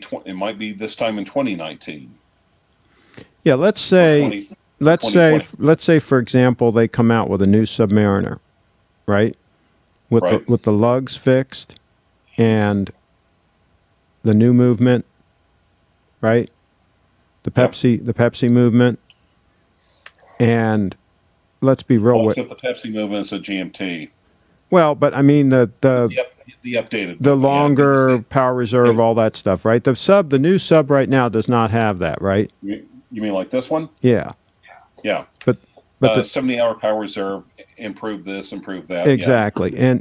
this time in 2019. Yeah, let's say for example they come out with a new Submariner, right? With the lugs fixed and the new movement, right? The Pepsi movement, and let's be real. Except the Pepsi movement is a GMT. Well, but I mean the updated, the longer power reserve, all that stuff, right? The new sub right now does not have that, right? You mean like this one? Yeah. Yeah. But the 70-hour power reserve, improve this, improve that. Exactly. Yeah.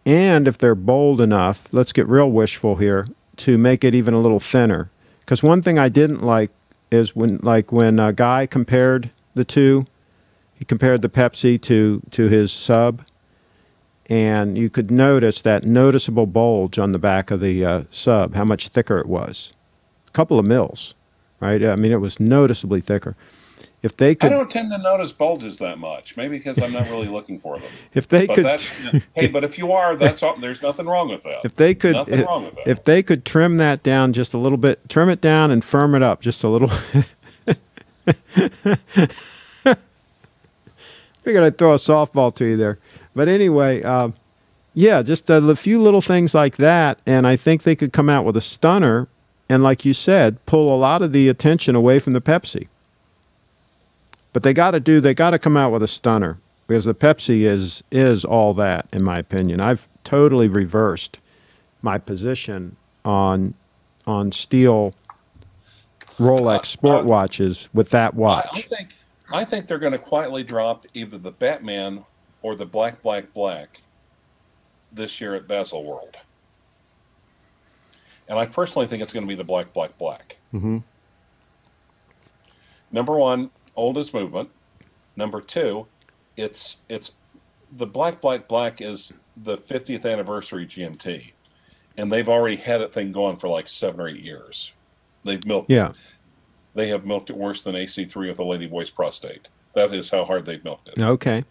And if they're bold enough, let's get real wishful here, to make it even a little thinner. Because one thing I didn't like is when a guy compared the two, he compared the Pepsi to his sub, and you could notice that noticeable bulge on the back of the sub, how much thicker it was. A couple of mils, right? I mean, it was noticeably thicker. If they could, I don't tend to notice bulges that much. Maybe because I'm not really looking for them. If they could, hey, but if you are, that's all, there's nothing wrong with that. If they could, nothing wrong with that. If they could trim that down just a little bit, trim it down and firm it up just a little. Figured I'd throw a softball to you there, but anyway, yeah, just a few little things like that, and I think they could come out with a stunner, and like you said, pull a lot of the attention away from the Pepsi. But they got to come out with a stunner, because the Pepsi is all that, in my opinion. I've totally reversed my position on steel Rolex sport watches with that watch. I think they're going to quietly drop either the Batman or the Black this year at Baselworld. And I personally think it's going to be the Black. Mm-hmm. Number one, oldest movement. Number two, it's the Black is the 50th anniversary GMT, and they've already had that thing going for like 7 or 8 years. They've milked it. They have milked it worse than AC3 with a ladyboy's prostate. That is how hard they've milked it. Okay.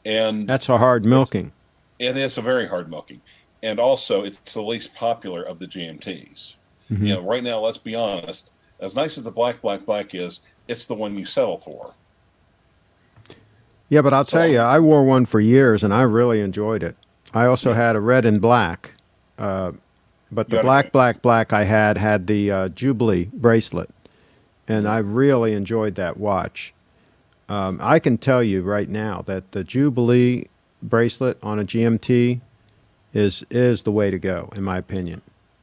And that's a hard milking. It is a very hard milking. And also, it's the least popular of the GMTs. Mm-hmm. You know, right now, let's be honest, as nice as the Black is, it's the one you settle for. Yeah, but I'll tell you, I wore one for years, and I really enjoyed it. I also had a red and black, but the black I had the Jubilee bracelet, and I really enjoyed that watch. I can tell you right now that the Jubilee bracelet on a GMT is the way to go, in my opinion.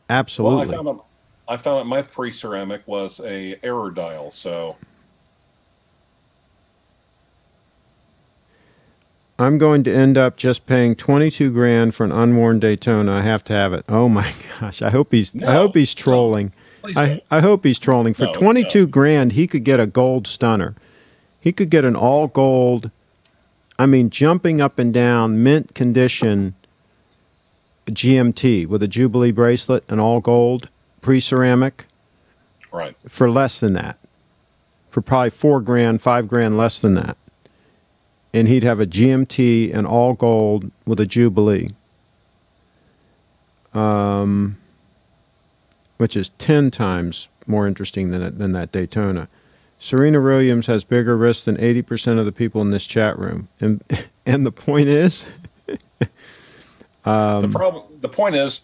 Absolutely. Well, I found out my pre-ceramic was a error dial, so I'm going to end up just paying 22 grand for an unworn Daytona. I have to have it. Oh my gosh! I hope he's trolling. I hope he's trolling. For 22 grand, he could get a gold stunner. He could get an all gold. I mean, jumping up and down, mint condition GMT with a Jubilee bracelet, an all gold pre-ceramic. Right. For less than that. For probably 4 grand, 5 grand less than that. And he'd have a GMT and all gold with a Jubilee. Which is 10 times more interesting than that Daytona. Serena Williams has bigger wrists than 80% of the people in this chat room. And the point is... the point is,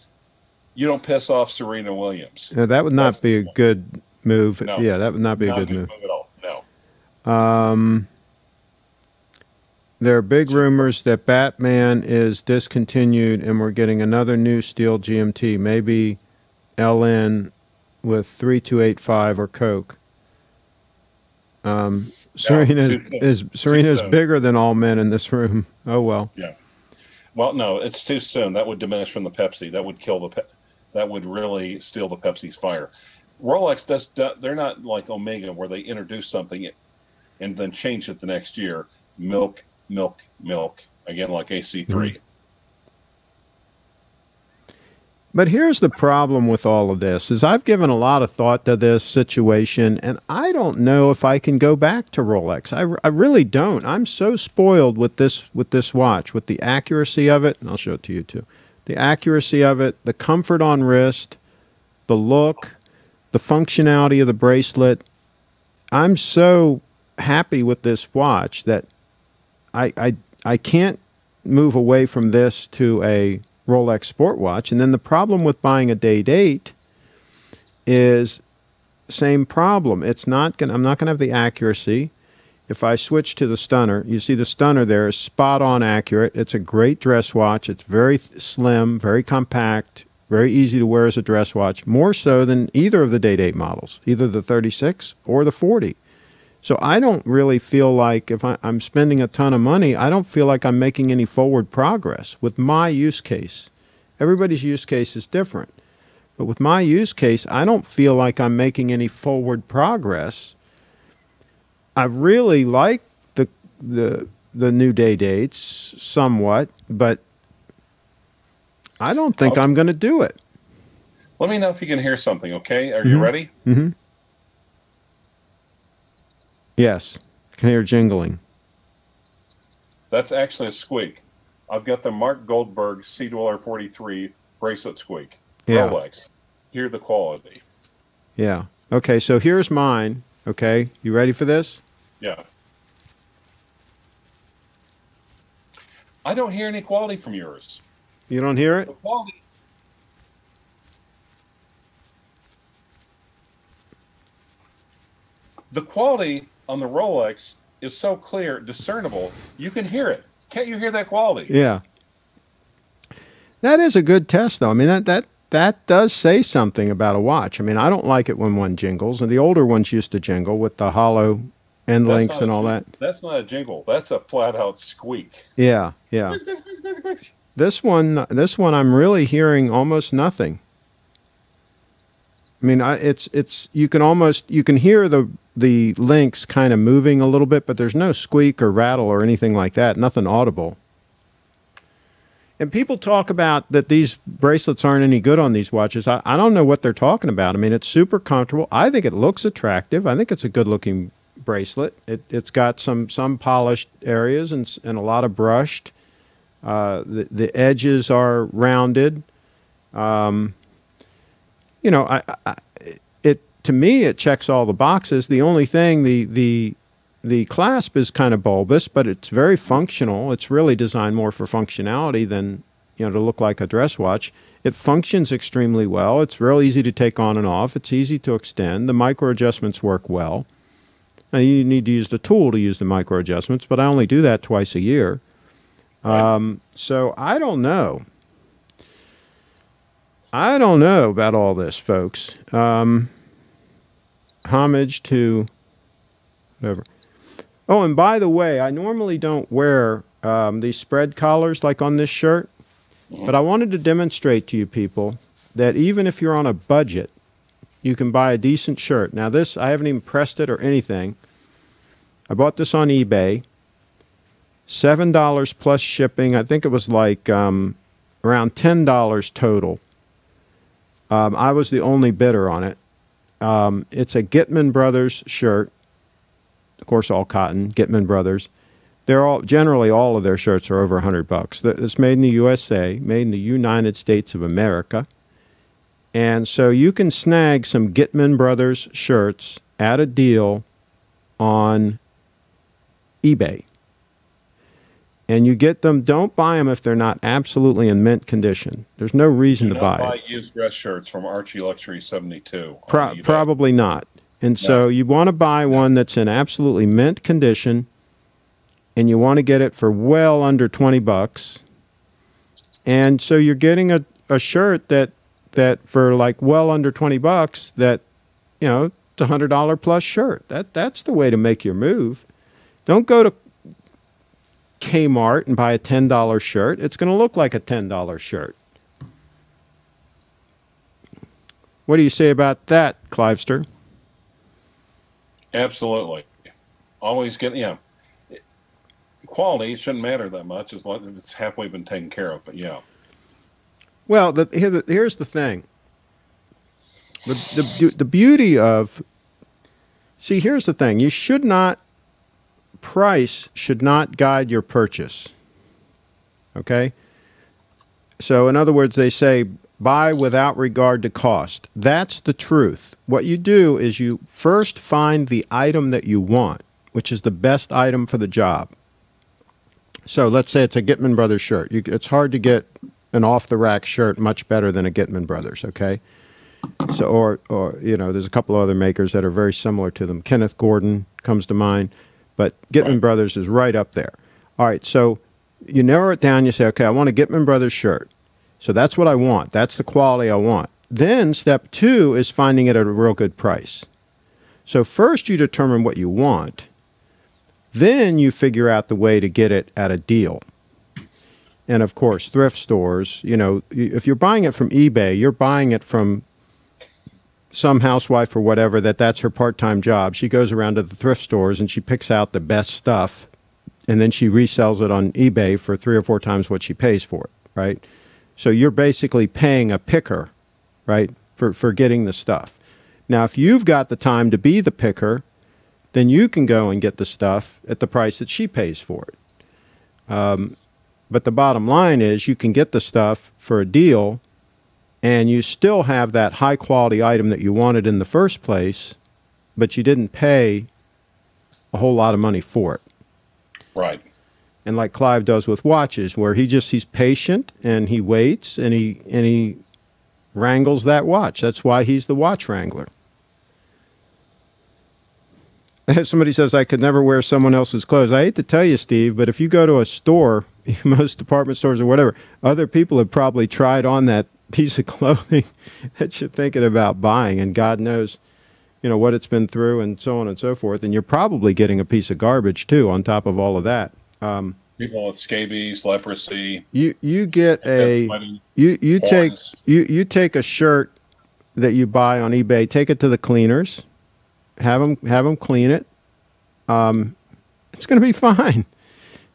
you don't piss off Serena Williams. That would not be a good move. No, yeah, that would not be a good move at all. No. There are big rumors that Batman is discontinued and we're getting another new steel GMT, maybe LN with 3285 or Coke. Serena is bigger than all men in this room. Oh well. Yeah. Well, no, it's too soon. That would diminish from the Pepsi. That would kill that would really steal the Pepsi's fire. Rolex they're not like Omega where they introduce something and then change it the next year. Milk, again like AC3. Mm-hmm. But here's the problem with all of this, is I've given a lot of thought to this situation, and I don't know if I can go back to Rolex. I really don't. I'm so spoiled with this watch, with the accuracy of it, and I'll show it to you too. The accuracy of it, the comfort on wrist, the look, the functionality of the bracelet. I'm so happy with this watch that I can't move away from this to a Rolex sport watch. And then the problem with buying a day date is same problem. I'm not going to have the accuracy. If I switch to the stunner, you see the stunner there is spot on accurate. It's a great dress watch. It's very slim, very compact, very easy to wear as a dress watch, more so than either of the day date models, either the 36 or the 40. So I don't really feel like if I'm spending a ton of money, I don't feel like I'm making any forward progress with my use case. Everybody's use case is different. But with my use case, I don't feel like I'm making any forward progress. I really like the new day dates somewhat, but I don't think I'm going to do it. Let me know if you can hear something, okay? Are you ready? Mm-hmm. Yes. Can hear jingling. That's actually a squeak. I've got the Mark Goldberg Sea Dweller 43 bracelet squeak. Yeah. Rolex. Hear the quality. Yeah. Okay, so here's mine. Okay, you ready for this? Yeah. I don't hear any quality from yours. You don't hear it? The quality. The quality on the Rolex is so clear, discernible, you can hear it. Can't you hear that quality? Yeah. That is a good test, though. I mean, that does say something about a watch. I mean, I don't like it when one jingles, and the older ones used to jingle with the hollow end links and all that. That's not a jingle. That's a flat-out squeak. Yeah, yeah. This one, I'm really hearing almost nothing. I mean, you can hear the links kind of moving a little bit, but there's no squeak or rattle or anything like that. Nothing audible. And people talk about that these bracelets aren't any good on these watches. I don't know what they're talking about. I mean, it's super comfortable. I think it looks attractive. I think it's a good-looking bracelet. It's got some polished areas and a lot of brushed. The edges are rounded. You know, to me, it checks all the boxes. The only thing, the clasp is kind of bulbous, but it's very functional. It's really designed more for functionality than, you know, to look like a dress watch. It functions extremely well. It's real easy to take on and off. It's easy to extend. The micro adjustments work well. Now, you need to use the tool to use the micro adjustments, but I only do that twice a year. Right. So I don't know. I don't know about all this, folks. Homage to whatever. Oh, and by the way, I normally don't wear these spread collars like on this shirt, but I wanted to demonstrate to you people that even if you're on a budget, you can buy a decent shirt. Now this, I haven't even pressed it or anything. I bought this on eBay. $7 plus shipping. I think it was like around $10 total. I was the only bidder on it. It's a Gitman Brothers shirt. Of course, all cotton, Gitman Brothers. Generally all of their shirts are over $100. It's made in the USA, made in the United States of America. And so you can snag some Gitman Brothers shirts at a deal on eBay. And you get them, don't buy them if they're not absolutely in mint condition. There's no reason to buy it. Buy used dress shirts from Archie Luxury 72. Probably not. And so you want to buy one that's in absolutely mint condition, and you want to get it for well under $20. And so you're getting a shirt that for like well under $20 that, you know, it's a $100 plus shirt. That's the way to make your move. Don't go to Kmart and buy a $10 shirt. It's going to look like a $10 shirt. What do you say about that, Clivester? Absolutely. Always quality shouldn't matter that much as long as it's halfway been taken care of, but yeah. Well, here's the thing. The beauty of, see, here's the thing. You should not, price should not guide your purchase. Okay? So in other words, they say buy without regard to cost. That's the truth. What you do is you first find the item that you want, which is the best item for the job. So let's say it's a Gitman Brothers shirt. It's hard to get an off-the-rack shirt much better than a Gitman Brothers, okay? So, or you know, there's a couple of other makers that are very similar to them. Kenneth Gordon comes to mind, but Gitman Brothers is right up there. All right, so you narrow it down. You say, okay, I want a Gitman Brothers shirt. So that's what I want. That's the quality I want. Then step 2 is finding it at a real good price. So first you determine what you want. Then you figure out the way to get it at a deal. And of course, thrift stores, you know, if you're buying it from eBay, you're buying it from some housewife or whatever that's her part-time job. She goes around to the thrift stores and she picks out the best stuff, and then she resells it on eBay for 3 or 4 times what she pays for it, right? So you're basically paying a picker, right, for getting the stuff. Now, if you've got the time to be the picker, then you can go and get the stuff at the price that she pays for it. But the bottom line is you can get the stuff for a deal, and you still have that high-quality item that you wanted in the first place, but you didn't pay a whole lot of money for it. Right. And like Clive does with watches, where he's patient, and he waits, and he wrangles that watch. That's why he's the watch wrangler. Somebody says, I could never wear someone else's clothes. I hate to tell you, Steve, but if you go to a store, most department stores or whatever, other people have probably tried on that piece of clothing that you're thinking about buying, and God knows, what it's been through and so on and so forth. And you're probably getting a piece of garbage, too, on top of all of that. People with scabies, leprosy. You get you take a shirt that you buy on eBay, take it to the cleaners, have them clean it. It's going to be fine.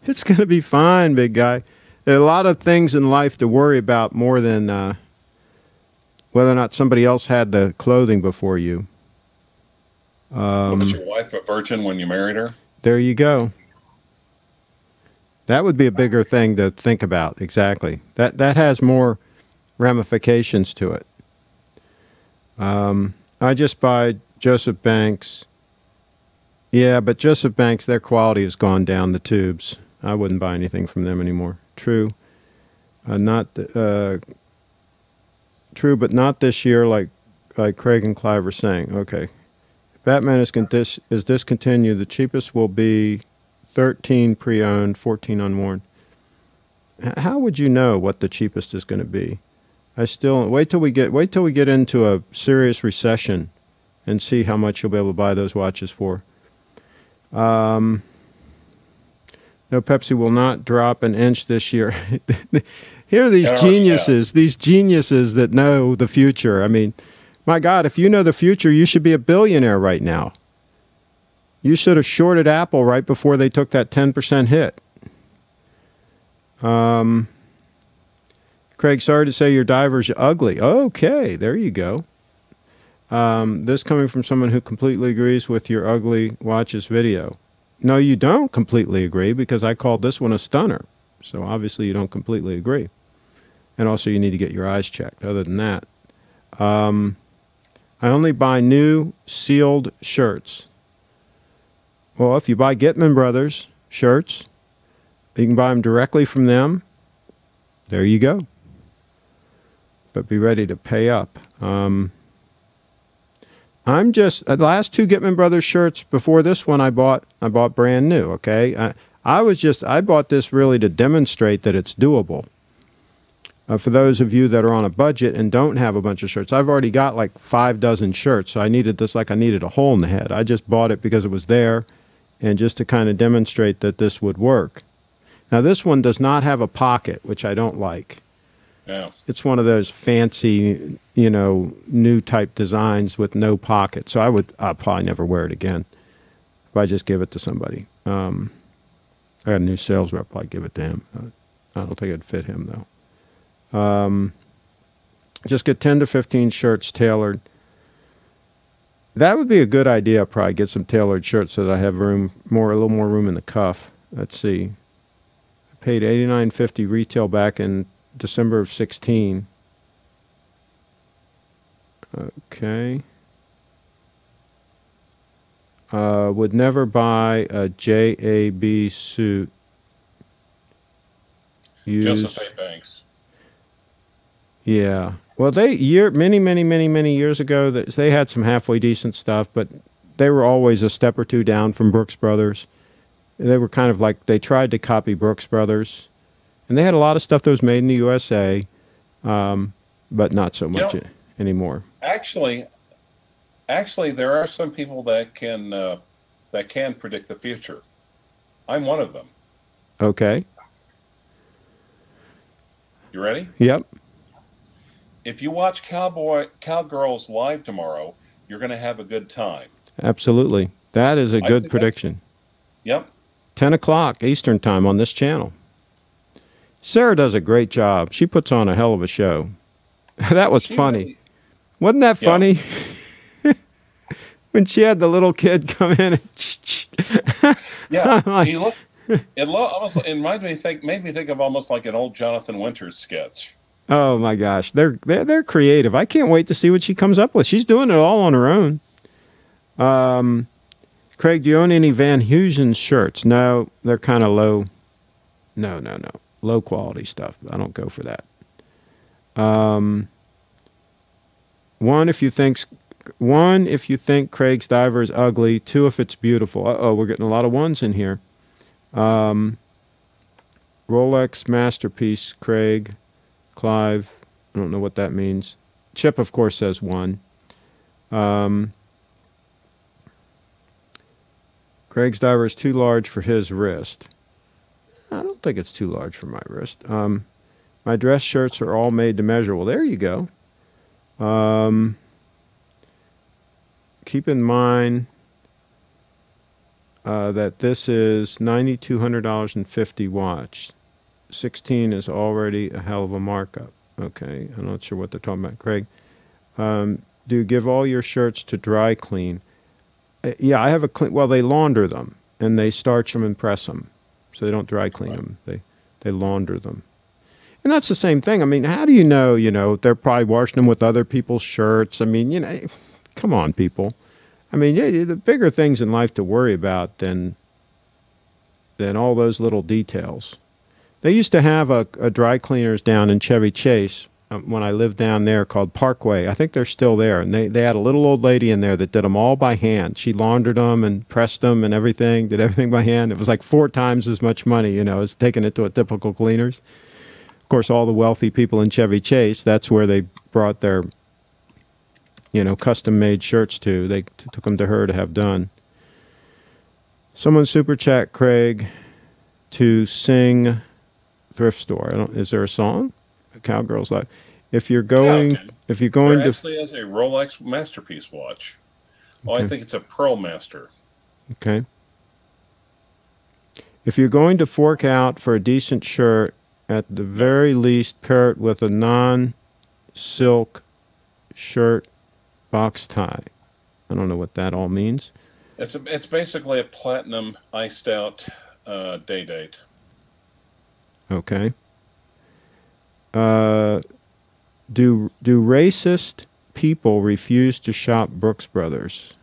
It's going to be fine, big guy. There are a lot of things in life to worry about more than whether or not somebody else had the clothing before you. Was your wife a virgin when you married her? There you go. That would be a bigger thing to think about. Exactly. That has more ramifications to it. I just buy Joseph Banks. Yeah, but Joseph Banks, their quality has gone down the tubes. I wouldn't buy anything from them anymore. True. True, but not this year, like Craig and Clive are saying. Okay. If Batman is discontinued, the cheapest will be 13 pre-owned, 14 unworn. How would you know what the cheapest is going to be? Wait till we get into a serious recession and see how much you'll be able to buy those watches for. No, Pepsi will not drop an inch this year. Here are these geniuses that know the future. I mean, my God, if you know the future, you should be a billionaire right now. You should have shorted Apple right before they took that 10% hit. Craig, sorry to say your diver's ugly. Okay, there you go. This coming from someone who completely agrees with your ugly watches video. No, you don't completely agree, because I called this one a stunner. So obviously you don't completely agree. And also you need to get your eyes checked. Other than that, I only buy new sealed shirts. Well, if you buy Gitman Brothers shirts, you can buy them directly from them. There you go. But be ready to pay up. I'm just, the last 2 Gitman Brothers shirts before this one I bought brand new, okay? I bought this really to demonstrate that it's doable. For those of you that are on a budget and don't have a bunch of shirts, I've already got like 5 dozen shirts, so I needed this like I needed a hole in the head. I just bought it because it was there and just to kind of demonstrate that this would work. Now, this one does not have a pocket, which I don't like. Yeah. It's one of those fancy, new type designs with no pocket. So I'll probably never wear it again if I just give it to somebody. I got a new sales rep, I'd give it to him. I don't think it'd fit him, though. Just get 10 to 15 shirts tailored. That would be a good idea, probably get some tailored shirts so that I have a little more room in the cuff. Let's see. I paid $89.50 retail back in December of 16. Okay. Would never buy a JAB suit. Joseph A. Banks. Yeah. Well, many years ago, they had some halfway decent stuff, but they were always a step or two down from Brooks Brothers. They were kind of like, they tried to copy Brooks Brothers. And they had a lot of stuff that was made in the USA, but not so much anymore. Actually, there are some people that can predict the future. I'm one of them. Okay. You ready? Yep. if you watch Cowgirls live tomorrow, you're going to have a good time. Absolutely. That is a I good think prediction. Yep. 10 o'clock Eastern time on this channel. Sarah does a great job. She puts on a hell of a show. That was funny. Really, Wasn't that yeah. funny? When she had the little kid come in and Yeah, like, he looked. Almost. It made me think of almost like an old Jonathan Winters sketch. oh my gosh, they're creative. I can't wait to see what she comes up with. She's doing it all on her own. Craig, do you own any Van Heusen shirts? No, they're kind of low. No. Low quality stuff. I don't go for that. One, if you think Craig's diver is ugly. Two, if it's beautiful. Uh-oh, we're getting a lot of ones in here. Rolex masterpiece, Craig, Clive. I don't know what that means. Chip, of course, says one. Craig's diver is too large for his wrist. I don't think it's too large for my wrist. My dress shirts are all made to measure. Well, there you go. Keep in mind that this is $9,200.50 watch. 16 is already a hell of a markup. Okay, I'm not sure what they're talking about. Craig, do you give all your shirts to dry clean? Yeah, I have a clean. Well, they launder them and they starch them and press them, so they don't dry clean them. They launder them. And that's the same thing. I mean, how do you know? You know, they're probably washing them with other people's shirts. I mean, you know, come on, people. I mean, yeah, the bigger things in life to worry about than all those little details. They used to have a dry cleaners down in Chevy Chase when I lived down there called Parkway. I think they're still there. And they had a little old lady in there that did them all by hand. She laundered them and pressed them and everything, did everything by hand. It was like 4 times as much money, you know, as taking it to a typical cleaners. Of course, all the wealthy people in Chevy Chase, that's where they brought their, you know, custom-made shirts to. They took them to her to have done. Someone super chat Craig to sing Thrift Store. Is there a song? Cowgirls Live. If you're going, there actually is a Rolex masterpiece watch. Well, I think it's a Pearl Master. Okay. If you're going to fork out for a decent shirt, at the very least, pair it with a non-silk shirt box tie. I don't know what that all means. It's basically a platinum iced out day date. Okay. Do racist people refuse to shop Brooks Brothers?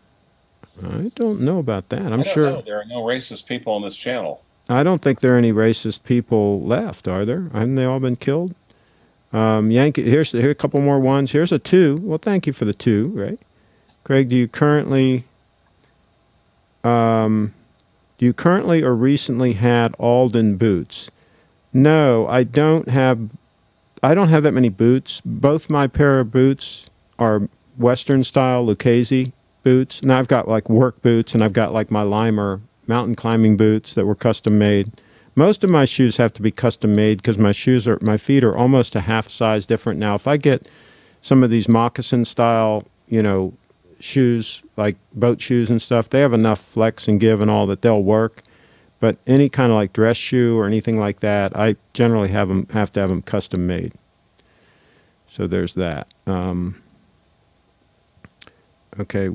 I don't know about that. I'm sure there are no racist people on this channel. I don't think there are any racist people left, are there? Haven't they all been killed? Yankee, here's a couple more ones. Here's a 2. Well, thank you for the 2, right? Craig, do you currently or recently had Alden boots? No, I don't have that many boots. Both my pair of boots are Western style Lucchese boots, and I've got like work boots, and I've got like my Limer mountain climbing boots that were custom made. Most of my shoes have to be custom made because my feet are almost a half size different now. If I get some of these moccasin style, you know, shoes like boat shoes and stuff, they have enough flex and give and all that they'll work. But any kind of like dress shoe or anything like that, I generally have to have them custom made. So there's that. Okay.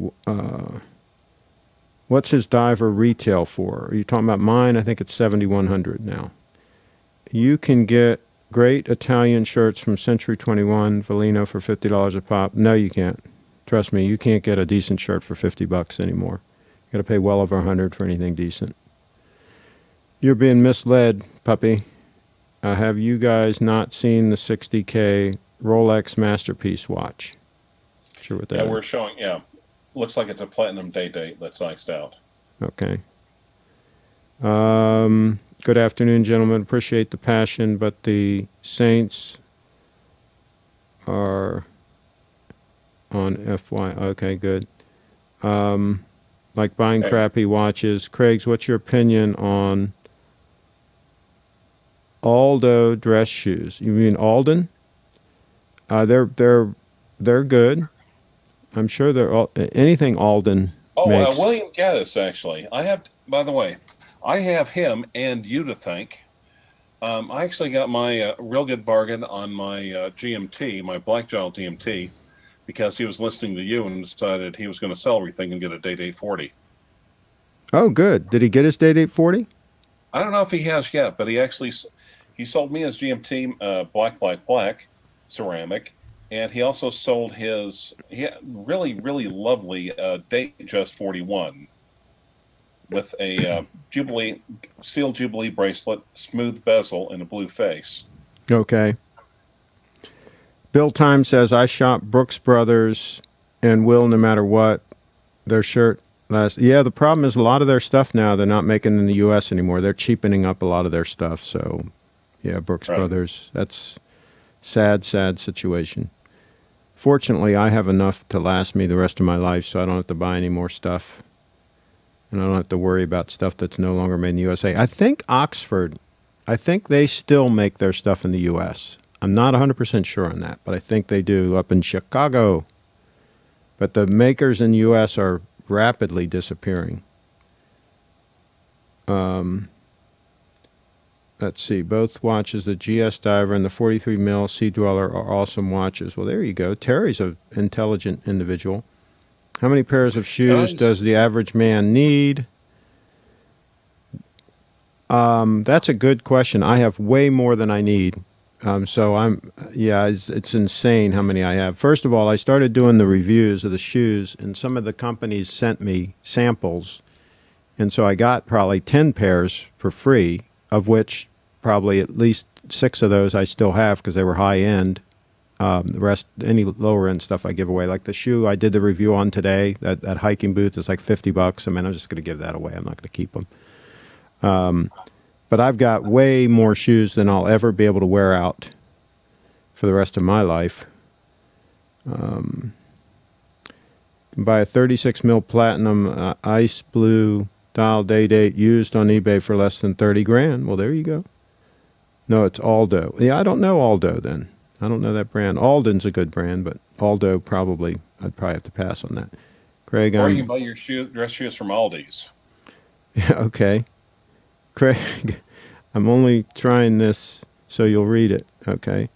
What's his diver retail for? Are you talking about mine? I think it's $7,100 now. You can get great Italian shirts from Century 21, Valino for $50 a pop. No, you can't. Trust me, you can't get a decent shirt for $50 anymore. You got to pay well over $100 for anything decent. You're being misled, puppy. Have you guys not seen the 60K Rolex Masterpiece watch? Sure what that is. We're showing, looks like it's a platinum day date that's iced out. Okay. Good afternoon, gentlemen. Appreciate the passion, but the Saints are on FY. Okay, good. Like buying crappy watches. Craig's, what's your opinion on Aldo dress shoes? You mean Alden? They're good. I'm sure they're all, anything Alden makes. William Gaddis, actually. By the way, I have him and you to thank. I actually got my real good bargain on my GMT, my Black Giant GMT, because he was listening to you and decided he was going to sell everything and get a Date 840. Oh, good. Did he get his Date 840? I don't know if he has yet, but he sold me his GMT black ceramic, and he also sold his really, really lovely Datejust 41 with a steel Jubilee bracelet, smooth bezel, and a blue face. Okay. Bill Time says, I shop Brooks Brothers and will no matter what. Their shirt last. Yeah, the problem is a lot of their stuff now they're not making in the U.S. anymore. They're cheapening up a lot of their stuff. So, yeah, Brooks Brothers. That's sad situation. Fortunately, I have enough to last me the rest of my life, so I don't have to buy any more stuff. And I don't have to worry about stuff that's no longer made in the USA. I think Oxford, they still make their stuff in the U.S. I'm not 100% sure on that, but I think they do up in Chicago. But the makers in the U.S. are rapidly disappearing. Let's see. Both watches, the GS Diver and the 43 mil Sea Dweller, are awesome watches. Well, there you go. Terry's an intelligent individual. How many pairs of shoes does the average man need? That's a good question. I have way more than I need. It's insane how many I have. First of all, I started doing the reviews of the shoes, and some of the companies sent me samples. And so I got probably 10 pairs for free, of which probably at least 6 of those I still have because they were high-end. The rest, any lower-end stuff I give away. Like the shoe I did the review on today, that hiking boot is like $50. I mean, I'm just going to give that away. I'm not going to keep them. But I've got way more shoes than I'll ever be able to wear out for the rest of my life. Buy a 36 mil platinum ice blue dial day-date used on eBay for less than 30 grand. Well, there you go. No, it's Aldo. Yeah, I don't know Aldo then. I don't know that brand. Alden's a good brand, but Aldo I'd probably have to pass on that. Craig, or you can buy your dress shoes from Aldi's. Yeah, okay. Craig, I'm only trying this so you'll read it, okay?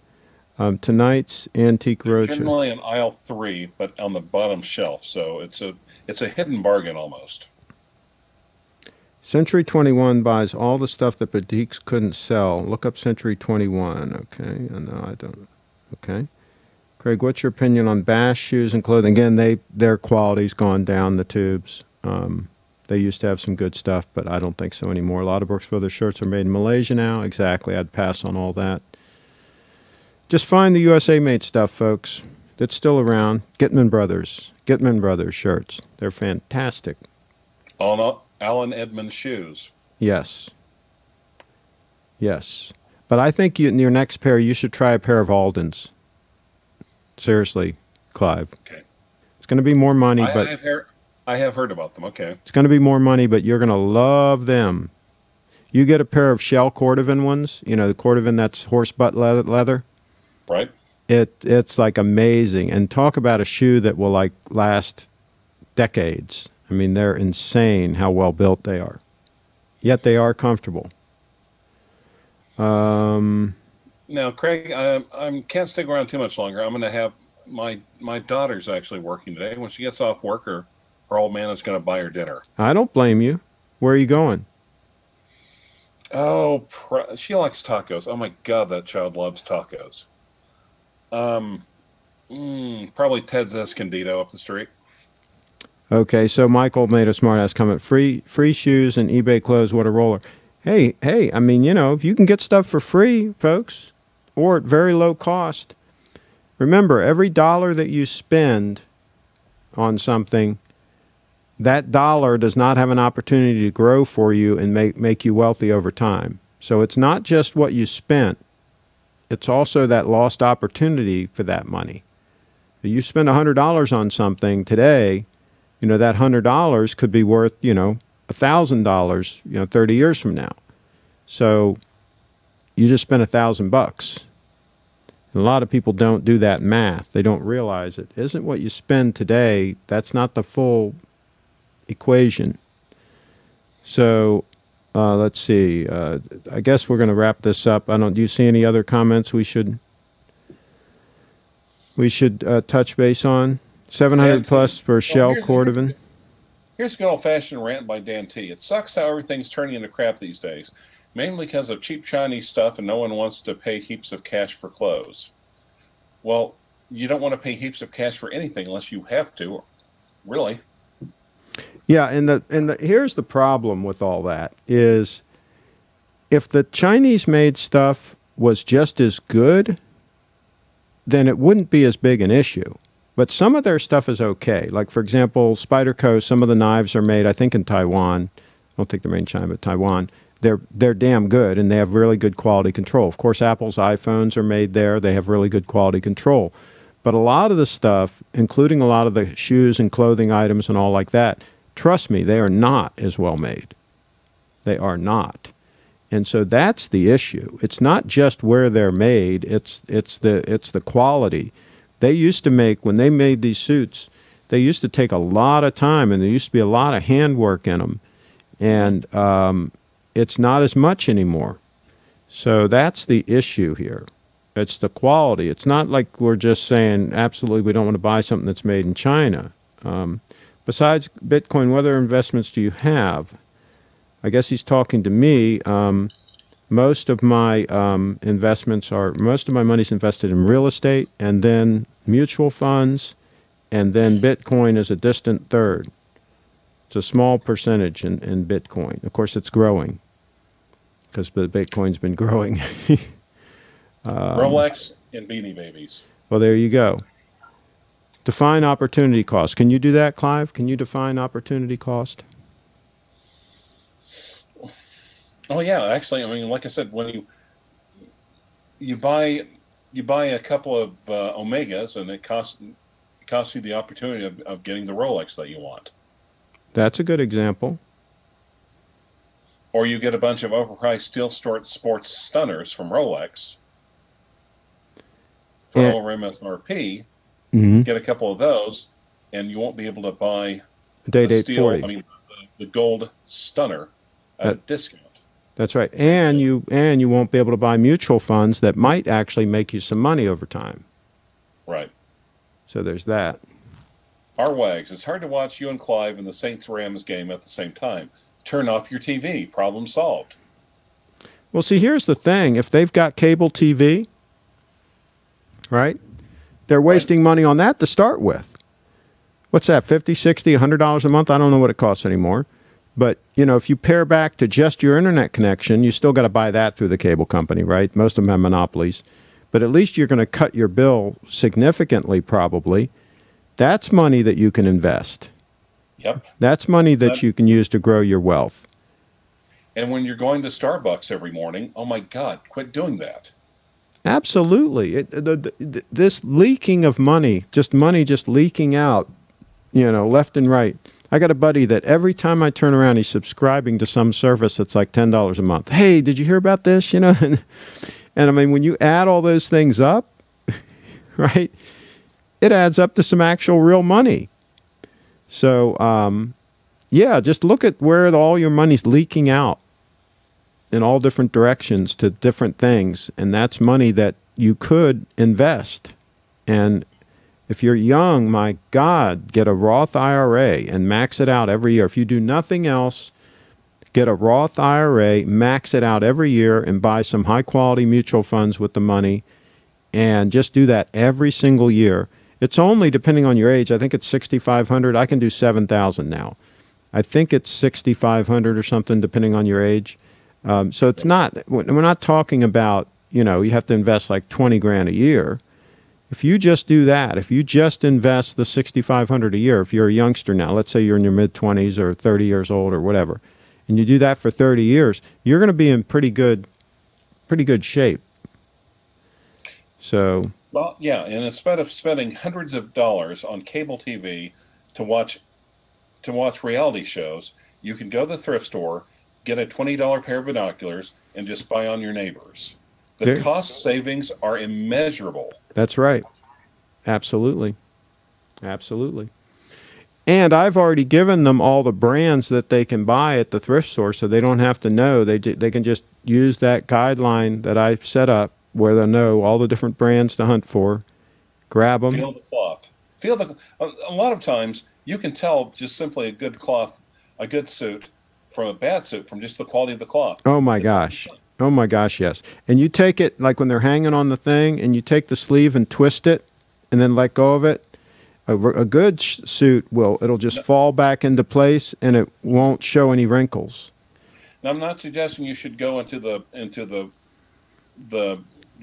Tonight's Antique Roadshow. Generally in aisle 3, but on the bottom shelf, so it's a hidden bargain almost. Century 21 buys all the stuff that boutiques couldn't sell. Look up Century 21, okay? No, I don't. Okay. Craig, what's your opinion on Bash shoes and clothing? Again, their quality's gone down the tubes. They used to have some good stuff, but I don't think so anymore. A lot of Brooks Brothers shirts are made in Malaysia now. Exactly. I'd pass on all that. Just find the USA-made stuff, folks. That's still around. Gitman Brothers shirts. They're fantastic. Alan Edmonds shoes. Yes. But I think in your next pair, you should try a pair of Aldens. Seriously, Clive. Okay. It's going to be more money, I have heard about them. Okay. It's going to be more money, but you're going to love them. You get a pair of shell cordovan ones, the cordovan that's horse butt leather. Right. It's like amazing. And talk about a shoe that will like last decades. I mean, they're insane how well built they are. Yet they are comfortable. Now, Craig, I can't stick around too much longer. I'm going to have my daughter's actually working today. When she gets off work, her old man is going to buy her dinner. I don't blame you. Where are you going? Oh, she likes tacos. Oh my God, that child loves tacos. Probably Ted's Escondido up the street. Okay, so Michael made a smart-ass comment. Free shoes and eBay clothes, what a roller. Hey, I mean, if you can get stuff for free, folks, or at very low cost, remember, every dollar that you spend on something, that dollar does not have an opportunity to grow for you and make you wealthy over time. So it's not just what you spent. It's also that lost opportunity for that money. You spend $100 on something today, that $100 could be worth, $1,000, 30 years from now. So you just spent $1,000. A lot of people don't do that math. They don't realize it isn't what you spend today. That's not the full equation. So let's see. I guess we're going to wrap this up. Do you see any other comments we should touch base on? 700 plus for Shell Cordovan. Here's a good old-fashioned rant by Dan T. It sucks how everything's turning into crap these days, mainly because of cheap Chinese stuff and no one wants to pay heaps of cash for clothes. Well, you don't want to pay heaps of cash for anything unless you have to, really. Yeah, and here's the problem with all that is if the Chinese-made stuff was just as good, then it wouldn't be as big an issue. But some of their stuff is okay. Like, for example, Spyderco, some of the knives are made, I think, in Taiwan. I don't think they're made in China, but Taiwan. They're damn good, and they have really good quality control. Of course, Apple's iPhones are made there. They have really good quality control. But a lot of the stuff, including a lot of the shoes and clothing items and all like that, trust me, they are not as well made. They are not. And so that's the issue. It's not just where they're made, it's the quality. They used to make, when they made these suits, they used to take a lot of time, and there used to be a lot of handwork in them. And it's not as much anymore. So that's the issue here. It's the quality. It's not like we're just saying, absolutely, we don't want to buy something that's made in China. Besides Bitcoin, what other investments do you have? I guess he's talking to me. Most of my most of my money's invested in real estate, and then mutual funds, and then Bitcoin is a distant third. It's a small percentage in Bitcoin. Of course, it's growing because the Bitcoin's been growing. Rolex and Beanie Babies. Well, there you go. Define opportunity cost. Can you do that, Clive? Can you define opportunity cost? Oh yeah, actually, I mean, like I said, when you buy a couple of Omegas, and it costs you the opportunity of getting the Rolex that you want. That's a good example. Or you get a bunch of overpriced steel sports stunners from Rolex for over MSRP. Mm-hmm. Get a couple of those, and you won't be able to buy the steel. I mean, the gold stunner at a discount. That's right, and you won't be able to buy mutual funds that might actually make you some money over time. Right. So there's that. Our Wags, it's hard to watch you and Clive in the Saints-Rams game at the same time. Turn off your TV. Problem solved. Well, see, here's the thing. If they've got cable TV, right, they're wasting money on that to start with. What's that, $50, $60, $100 a month? I don't know what it costs anymore. But, you know, if you pair back to just your internet connection, you still got to buy that through the cable company, right? Most of them have monopolies. But at least you're going to cut your bill significantly, probably. That's money that you can invest. Yep. That's money that you can use to grow your wealth. And when you're going to Starbucks every morning, oh my God, quit doing that. Absolutely. This leaking of money just leaking out, you know, left and right. I got a buddy that every time I turn around, he's subscribing to some service that's like $10 a month. Hey, did you hear about this? You know, and I mean, when you add all those things up, right, it adds up to some actual real money. So, yeah, just look at where all your money's leaking out in all different directions to different things, and that's money that you could invest. And if you're young, my God, get a Roth IRA and max it out every year. If you do nothing else, get a Roth IRA, max it out every year, and buy some high-quality mutual funds with the money, and just do that every single year. It's only, depending on your age, I think it's $6,500. I can do $7,000 now. I think it's $6,500 or something, depending on your age. So it's not, we're not talking about, you know, you have to invest like 20 grand a year. If you just do that, if you just invest the $6,500 a year, if you're a youngster now, let's say you're in your mid-20s or 30 years old or whatever, and you do that for 30 years, you're going to be in pretty good shape. So, well, yeah, and instead of spending hundreds of dollars on cable TV to watch reality shows, you can go to the thrift store, get a $20 pair of binoculars, and just spy on your neighbors. The cost savings are immeasurable. That's right. Absolutely. Absolutely. And I've already given them all the brands that they can buy at the thrift store, so they don't have to know. They can just use that guideline that I set up where they'll know all the different brands to hunt for, grab them. Feel the cloth. A lot of times you can tell just simply a good cloth, a good suit from a bad suit from just the quality of the cloth. Oh my gosh. Oh my gosh, yes. And you take it, like when they're hanging on the thing, and you take the sleeve and twist it and then let go of it. A good suit it'll just fall back into place, and it won't show any wrinkles. Now, I'm not suggesting you should go into the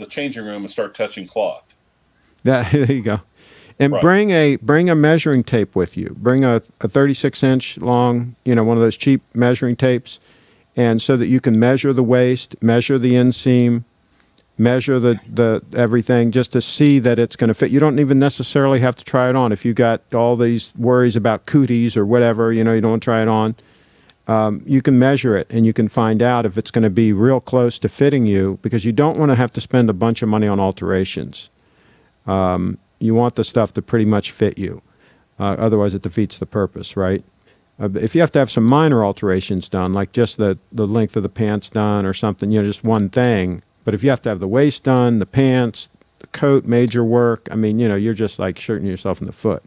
changing room and start touching cloth. There you go. And right. bring a measuring tape with you. Bring a 36-inch long, one of those cheap measuring tapes, and so that you can measure the waist, measure the inseam, measure the everything, just to see that it's going to fit. You don't even necessarily have to try it on. If you got all these worries about cooties or whatever, you don't want to try it on, you can measure it, and you can find out if it's going to be real close to fitting you, because you don't want to have to spend a bunch of money on alterations. You want the stuff to pretty much fit you. Otherwise, it defeats the purpose, right? If you have to have some minor alterations done, like just the length of the pants done or something, just one thing. But if you have to have the waist done, the pants, the coat, major work, you're just like shooting yourself in the foot.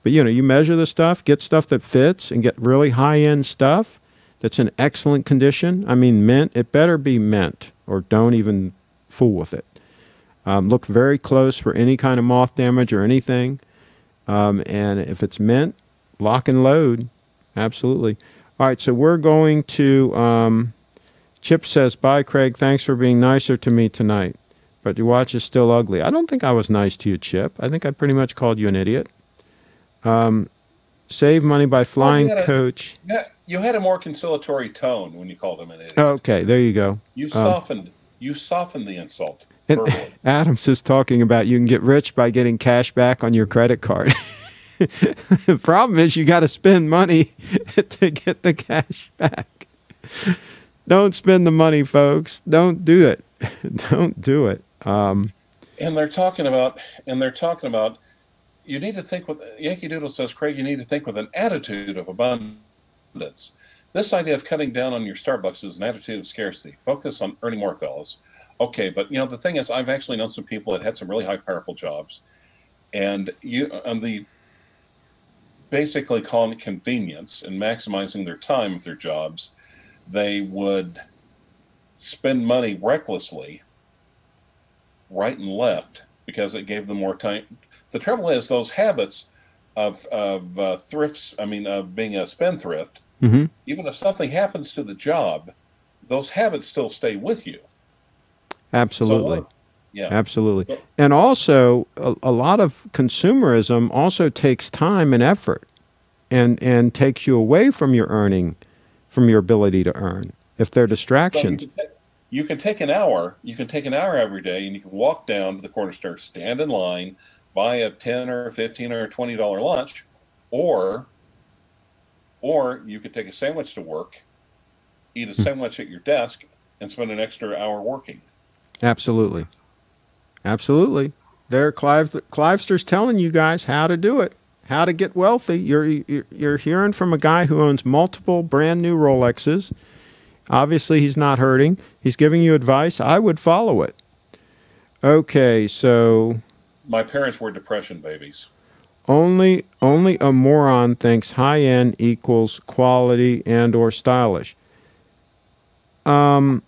But, you measure the stuff, get stuff that fits, and get really high-end stuff that's in excellent condition. Mint. It better be mint, or don't even fool with it. Look very close for any kind of moth damage or anything. And if it's mint, lock and load. Absolutely. All right, so we're going to... Chip says, "Bye, Craig. Thanks for being nicer to me tonight. But your watch is still ugly." I don't think I was nice to you, Chip. I think I pretty much called you an idiot. Save money by flying coach. You had a more conciliatory tone when you called him an idiot. Okay, there you go. You softened the insult. And Adams is talking about you can get rich by getting cash back on your credit card. The problem is you got to spend money to get the cash back. Don't spend the money, folks. Don't do it. Don't do it. And they're talking about. You need to think with Yankee Doodle says, Craig. You need to think with an attitude of abundance. This idea of cutting down on your Starbucks is an attitude of scarcity. Focus on earning more, fellas. Okay, but the thing is, I've actually known some people that had some really high, powerful jobs, and basically calling it convenience and maximizing their time at their jobs. They would spend money recklessly, right and left, because it gave them more time. The trouble is those habits of thrifts. Of being a spendthrift. Mm-hmm. Even if something happens to the job, those habits still stay with you. Absolutely. So, yeah. Absolutely. And also, a lot of consumerism also takes time and effort, and takes you away from your earning. From your ability to earn, if they're distractions. So you can take an hour. You can take an hour every day, and you can walk down to the corner store, stand in line, buy a $10 or $15 or $20 lunch, or you could take a sandwich to work, eat a sandwich at your desk, and spend an extra hour working. Absolutely, absolutely. There, Clivester's telling you guys how to do it. How to get wealthy. You're hearing from a guy who owns multiple brand new Rolexes. Obviously, he's not hurting. He's giving you advice. I would follow it. Okay, so... My parents were depression babies. Only a moron thinks high-end equals quality and or stylish. No,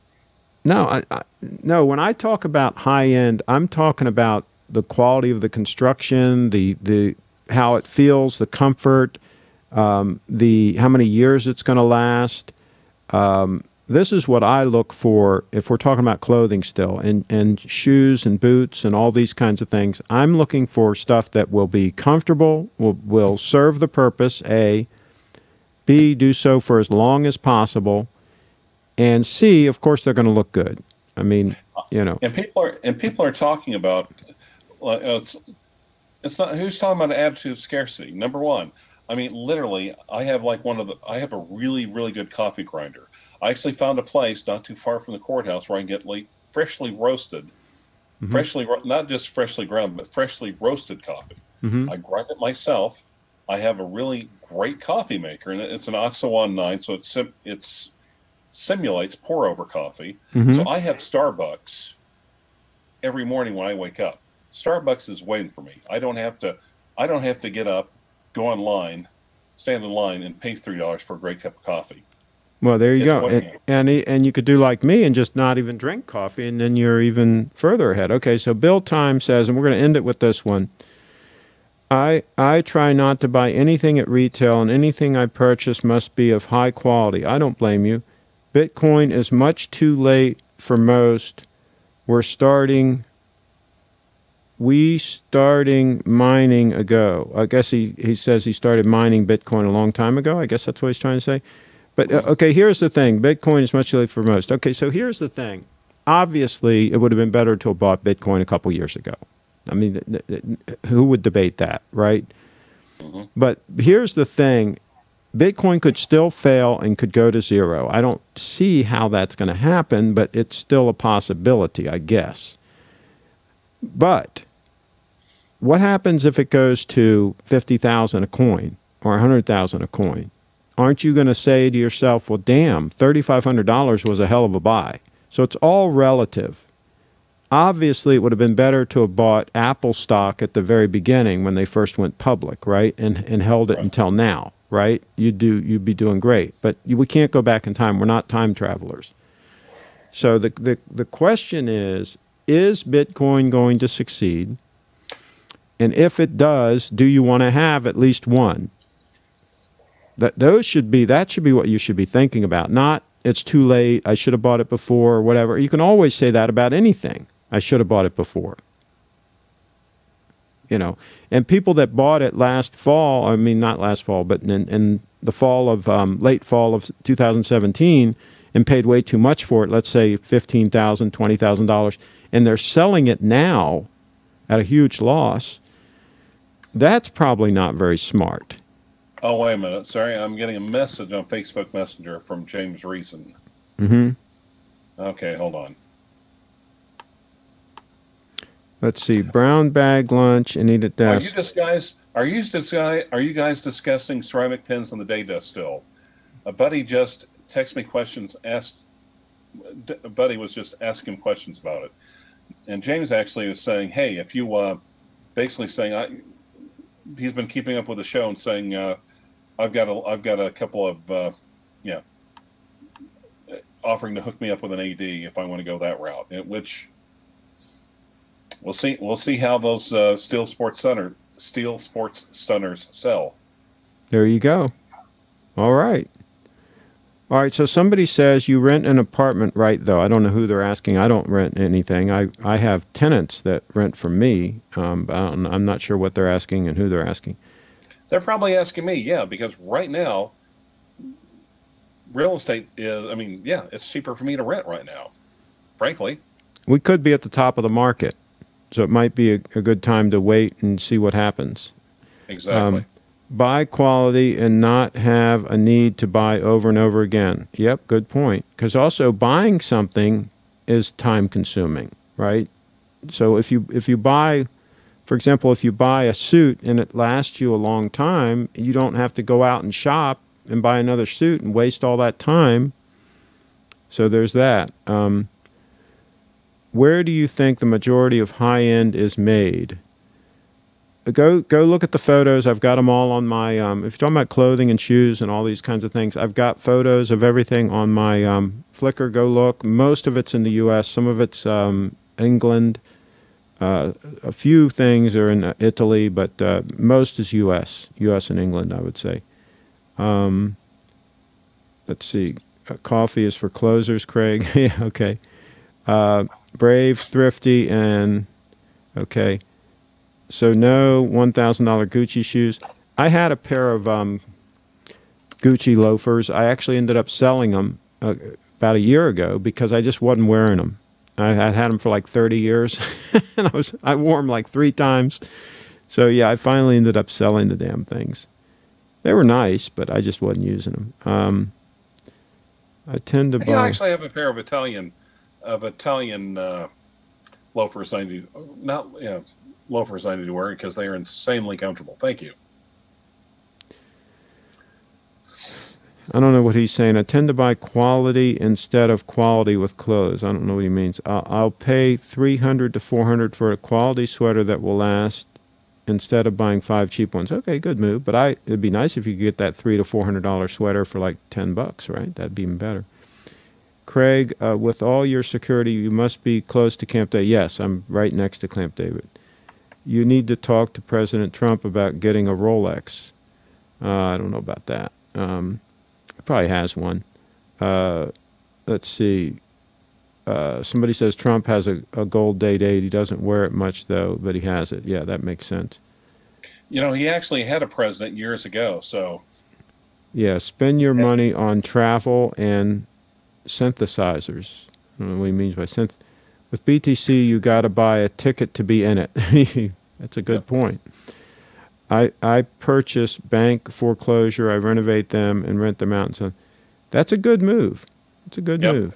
no. When I talk about high-end, I'm talking about the quality of the construction, the how it feels, the comfort, how many years it's going to last. This is what I look for if we're talking about clothing still, and shoes and boots and all these kinds of things. I'm looking for stuff that will be comfortable, will serve the purpose, A. B, do so for as long as possible. And C, of course, they're going to look good. And people are talking about, it's not, who's talking about an attitude of scarcity? Number one, literally, I have I have a really, really good coffee grinder. I actually found a place not too far from the courthouse where I can get freshly roasted, not just freshly ground, but freshly roasted coffee. I grind it myself. I have a really great coffee maker, and it's an Oxawan 9, so it simulates pour-over coffee. So I have Starbucks every morning when I wake up. Starbucks is waiting for me. I don't have to get up, go online, stand in line, and pay $3 for a great cup of coffee. Well, there you go. And you could do like me and just not even drink coffee, and then you're even further ahead. Okay, so Bill Time says, and we're going to end it with this one, I try not to buy anything at retail, and anything I purchase must be of high quality. I don't blame you. Bitcoin is much too late for most. We starting mining ago. I guess he says he started mining Bitcoin a long time ago. I guess that's what he's trying to say. But, okay, here's the thing. Bitcoin is much too late for most. Okay, so here's the thing. Obviously, it would have been better to have bought Bitcoin a couple years ago. I mean, who would debate that, right? But here's the thing. Bitcoin could still fail and could go to zero. I don't see how that's going to happen, but it's still a possibility, I guess. But what happens if it goes to 50,000 a coin or 100,000 a coin? Aren't you going to say to yourself, well, damn, $3,500 was a hell of a buy? So it's all relative. Obviously, it would have been better to have bought Apple stock at the very beginning when they first went public, right, and held it until now, right? You'd be doing great. But we can't go back in time. We're not time travelers. So the question is Bitcoin going to succeed? And if it does, do you want to have at least one? That should be what you should be thinking about. Not it's too late, I should have bought it before, or whatever. You can always say that about anything. I should have bought it before. You know, and people that bought it last fall, I mean, not last fall, but in the fall of, late fall of 2017 and paid way too much for it, let's say $15,000, $20,000, and they're selling it now at a huge loss, that's probably not very smart. Oh, wait a minute. Sorry, I'm getting a message on Facebook Messenger from James Reason. Okay, hold on. Let's see. Brown bag lunch and eat at desk. Are you guys discussing ceramic pins on the day desk still? A buddy just texted me questions. A buddy was just asking questions about it, and James actually was saying, "Hey, if you basically saying he's been keeping up with the show and saying I've got a couple of offering to hook me up with an AD if I want to go that route." Which we'll see how those steel sports stunners sell. There you go. All right. All right, so somebody says you rent an apartment, right, though? I don't know who they're asking. I don't rent anything. I have tenants that rent from me, but I'm not sure what they're asking and who they're asking. They're probably asking me, yeah, because right now, real estate is, I mean, yeah, it's cheaper for me to rent right now, frankly. We could be at the top of the market, so it might be a good time to wait and see what happens. Exactly. Buy quality and not have a need to buy over and over again. Yep, good point. Because also buying something is time consuming, right? So if you buy, for example, if you buy a suit and it lasts you a long time, you don't have to go out and shop and buy another suit and waste all that time. So there's that. Where do you think the majority of high-end is made? Go look at the photos. I've got them all on my, if you're talking about clothing and shoes and all these kinds of things, I've got photos of everything on my Flickr. Go look. Most of it's in the U.S. Some of it's England. A few things are in Italy, but most is U.S. and England, I would say. Let's see. Coffee is for closers, Craig. Yeah, okay. Brave, thrifty, and okay. So no $1,000 Gucci shoes. I had a pair of Gucci loafers. I actually ended up selling them about a year ago because I just wasn't wearing them. I had them for like 30 years, and I wore them like 3 times. So yeah, I finally ended up selling the damn things. They were nice, but I just wasn't using them. I tend to buy. I actually have a pair of Italian of Italian loafers loafers I need to wear because they are insanely comfortable. Thank you. I don't know what he's saying. I tend to buy quality instead of quality with clothes. I don't know what he means. I'll pay $300 to $400 for a quality sweater that will last instead of buying 5 cheap ones. Okay, good move. But it'd be nice if you could get that $300 to $400 sweater for like $10, right? That'd be even better. Craig, with all your security, you must be close to Camp David. Yes, I'm right next to Camp David. You need to talk to President Trump about getting a Rolex. I don't know about that. Probably has one. Let's see. Somebody says Trump has a gold date 8. He doesn't wear it much, though, but he has it. Yeah, that makes sense. You know, he actually had a president years ago, so... Yeah, spend your money on travel and synthesizers. I don't know what he means by synth. With BTC, you got to buy a ticket to be in it. That's a good point. I purchase bank foreclosure, I renovate them and rent them out. And so that's a good move. It's a good move.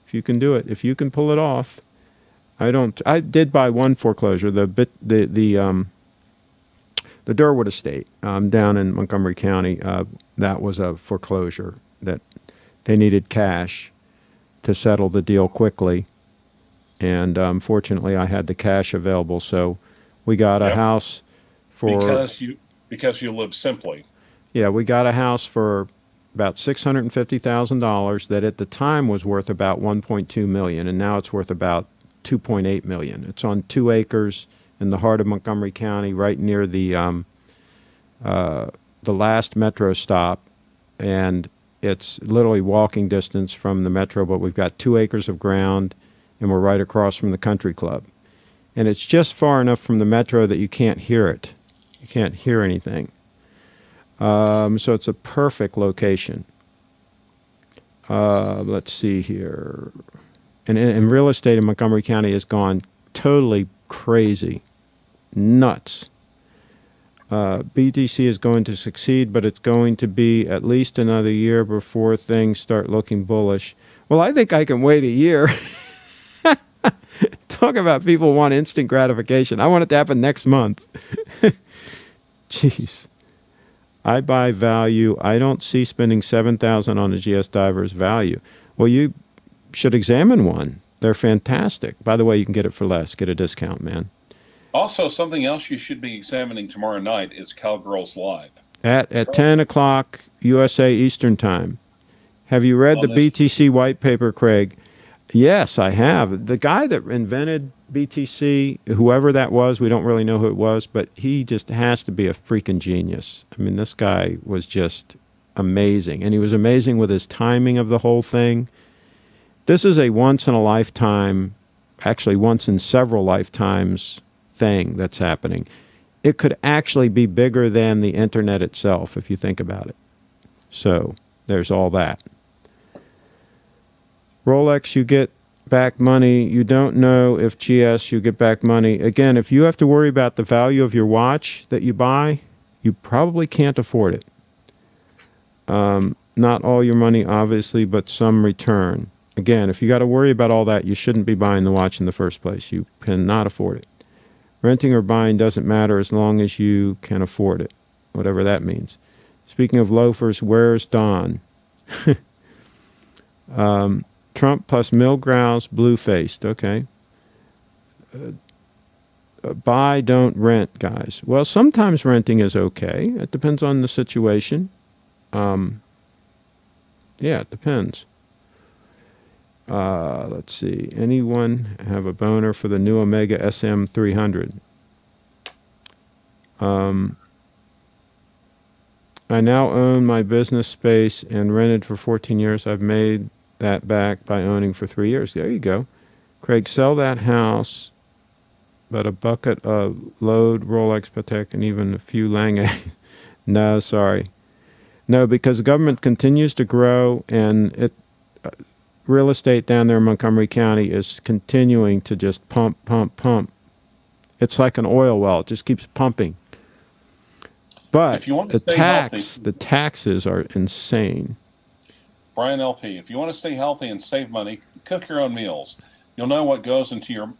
If you can do it, if you can pull it off. I did buy one foreclosure, the Durwood estate down in Montgomery County. That was a foreclosure that they needed cash to settle the deal quickly. And fortunately, I had the cash available, so we got a house for... Because you live simply. Yeah, we got a house for about $650,000 that at the time was worth about $1.2 million, and now it's worth about $2.8 million. It's on 2 acres in the heart of Montgomery County, right near the last metro stop, and it's literally walking distance from the metro, but we've got 2 acres of ground, and we're right across from the country club. And it's just far enough from the metro that you can't hear it. You can't hear anything. So it's a perfect location. Let's see here. And real estate in Montgomery County has gone totally crazy. Nuts. BTC is going to succeed, but it's going to be at least another year before things start looking bullish. Well, I think I can wait a year. Talk about people want instant gratification. I want it to happen next month. Jeez. I buy value. I don't see spending $7,000 on a GS Diver's value. Well, you should examine one. They're fantastic. By the way, you can get it for less. Get a discount, man. Also, something else you should be examining tomorrow night is Cowgirls Live. At 10 o'clock USA Eastern Time. Have you read the BTC white paper, Craig? Yes, I have. The guy that invented BTC, whoever that was, we don't really know who it was, but he just has to be a freaking genius. I mean, this guy was just amazing. And he was amazing with his timing of the whole thing. This is a once-in-a-lifetime, actually once in several lifetimes thing that's happening. It could actually be bigger than the internet itself, if you think about it. So there's all that. Rolex, you get back money. You don't know if GS, you get back money. Again, if you have to worry about the value of your watch that you buy, you probably can't afford it. Not all your money, obviously, but some return. Again, if you got to worry about all that, you shouldn't be buying the watch in the first place. You cannot afford it. Renting or buying doesn't matter as long as you can afford it, whatever that means. Speaking of loafers, where's Don? Trump plus Milgrau's blue-faced. Okay. Buy, don't rent, guys. Well, sometimes renting is okay. It depends on the situation. Yeah, it depends. Let's see. Anyone have a boner for the new Omega SM300? I now own my business space and rented for 14 years. I've made that back by owning for 3 years. There you go. Craig, sell that house, but a bucket of load, Rolex, Patek, and even a few Lange. No, sorry. No, because the government continues to grow, and real estate down there in Montgomery County is continuing to just pump, pump, pump. It's like an oil well. It just keeps pumping. But if you want to the taxes are insane. Brian LP, if you want to stay healthy and save money, cook your own meals. You'll know what goes into your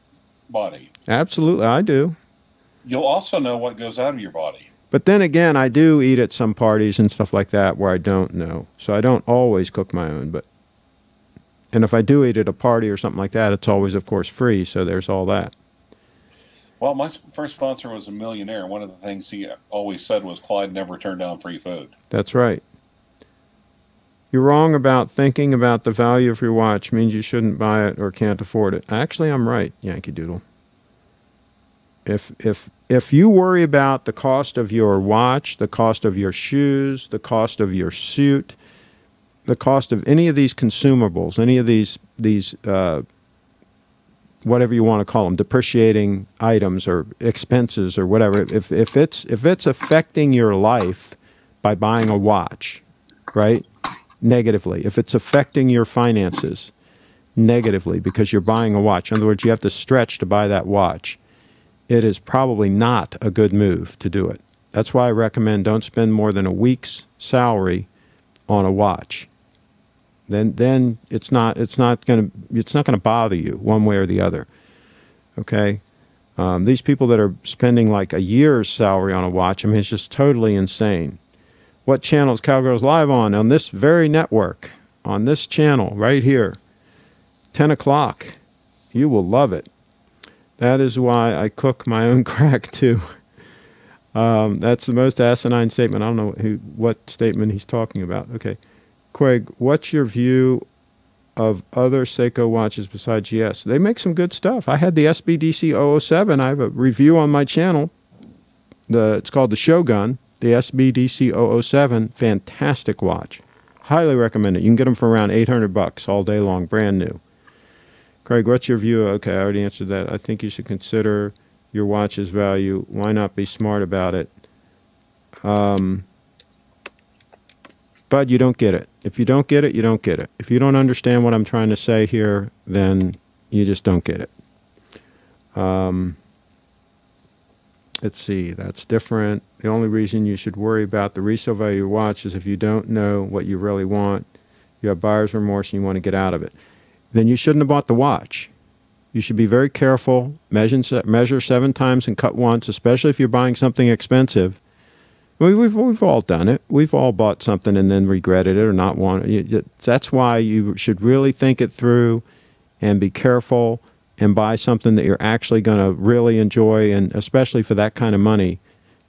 body. Absolutely, I do. You'll also know what goes out of your body. But then again, I do eat at some parties and stuff like that where I don't know. So I don't always cook my own. And if I do eat at a party or something like that, it's always, of course, free. So there's all that. Well, my first sponsor was a millionaire. One of the things he always said was Clyde never turned down free food. That's right. You're wrong about thinking about the value of your watch means you shouldn't buy it or can't afford it. Actually, I'm right, Yankee Doodle. If you worry about the cost of your watch, the cost of your shoes, the cost of your suit, the cost of any of these consumables, any of these whatever you want to call them, depreciating items or expenses or whatever, if it's affecting your life by buying a watch, right? Negatively. If it's affecting your finances negatively because you're buying a watch, in other words, you have to stretch to buy that watch, it is probably not a good move to do it. That's why I recommend don't spend more than a week's salary on a watch. Then it's not going to bother you one way or the other. Okay? These people that are spending like a year's salary on a watch, I mean, it's just totally insane. What channel is Cowgirls Live on? On this very network, on this channel right here, 10 o'clock. You will love it. That is why I cook my own crack too. That's the most asinine statement. I don't know what statement he's talking about. Okay. Craig, what's your view of other Seiko watches besides GS? They make some good stuff. I had the SBDC 007. I have a review on my channel. It's called the Shogun, the SBDC 007. Fantastic watch. Highly recommend it. You can get them for around $800 all day long, brand new. Craig, what's your view? Okay, I already answered that. I think you should consider your watch's value. Why not be smart about it? But you don't get it. If you don't get it, you don't get it. If you don't understand what I'm trying to say here, then you just don't get it. Let's see. That's different. The only reason you should worry about the resale value of your watch is if you don't know what you really want, you have buyer's remorse, and you want to get out of it. Then you shouldn't have bought the watch. You should be very careful, measure 7 times and cut once, especially if you're buying something expensive. We've all done it. We've all bought something and then regretted it or not wanted it. That's why you should really think it through and be careful and buy something that you're actually going to really enjoy, and especially for that kind of money,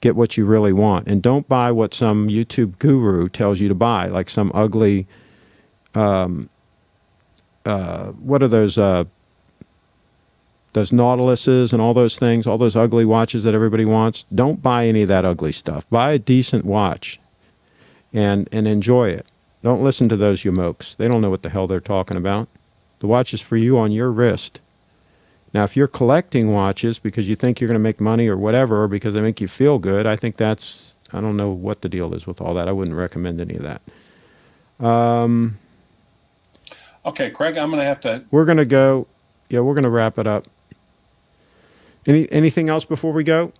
get what you really want. And don't buy what some YouTube guru tells you to buy, like some ugly, what are those Nautiluses and all those things, all those ugly watches that everybody wants. Don't buy any of that ugly stuff. Buy a decent watch and enjoy it. Don't listen to those yamokes. They don't know what the hell they're talking about. The watch is for you on your wrist. Now, if you're collecting watches because you think you're going to make money or whatever, or because they make you feel good, I think that's, I don't know what the deal is with all that. I wouldn't recommend any of that. Okay, Craig, I'm going to have to... We're going to go... Yeah, we're going to wrap it up. Anything else before we go?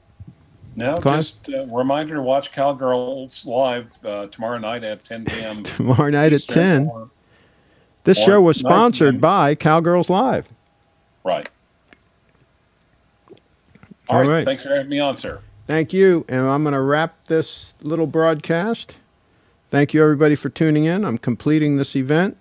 No, Clive? Just a reminder to watch Cowgirls Live tomorrow night at 10 p.m. Tomorrow night at 10? Or This show was sponsored by Cowgirls Live. Right. All right. Thanks for having me on, sir. Thank you. And I'm going to wrap this little broadcast. Thank you, everybody, for tuning in. I'm completing this event.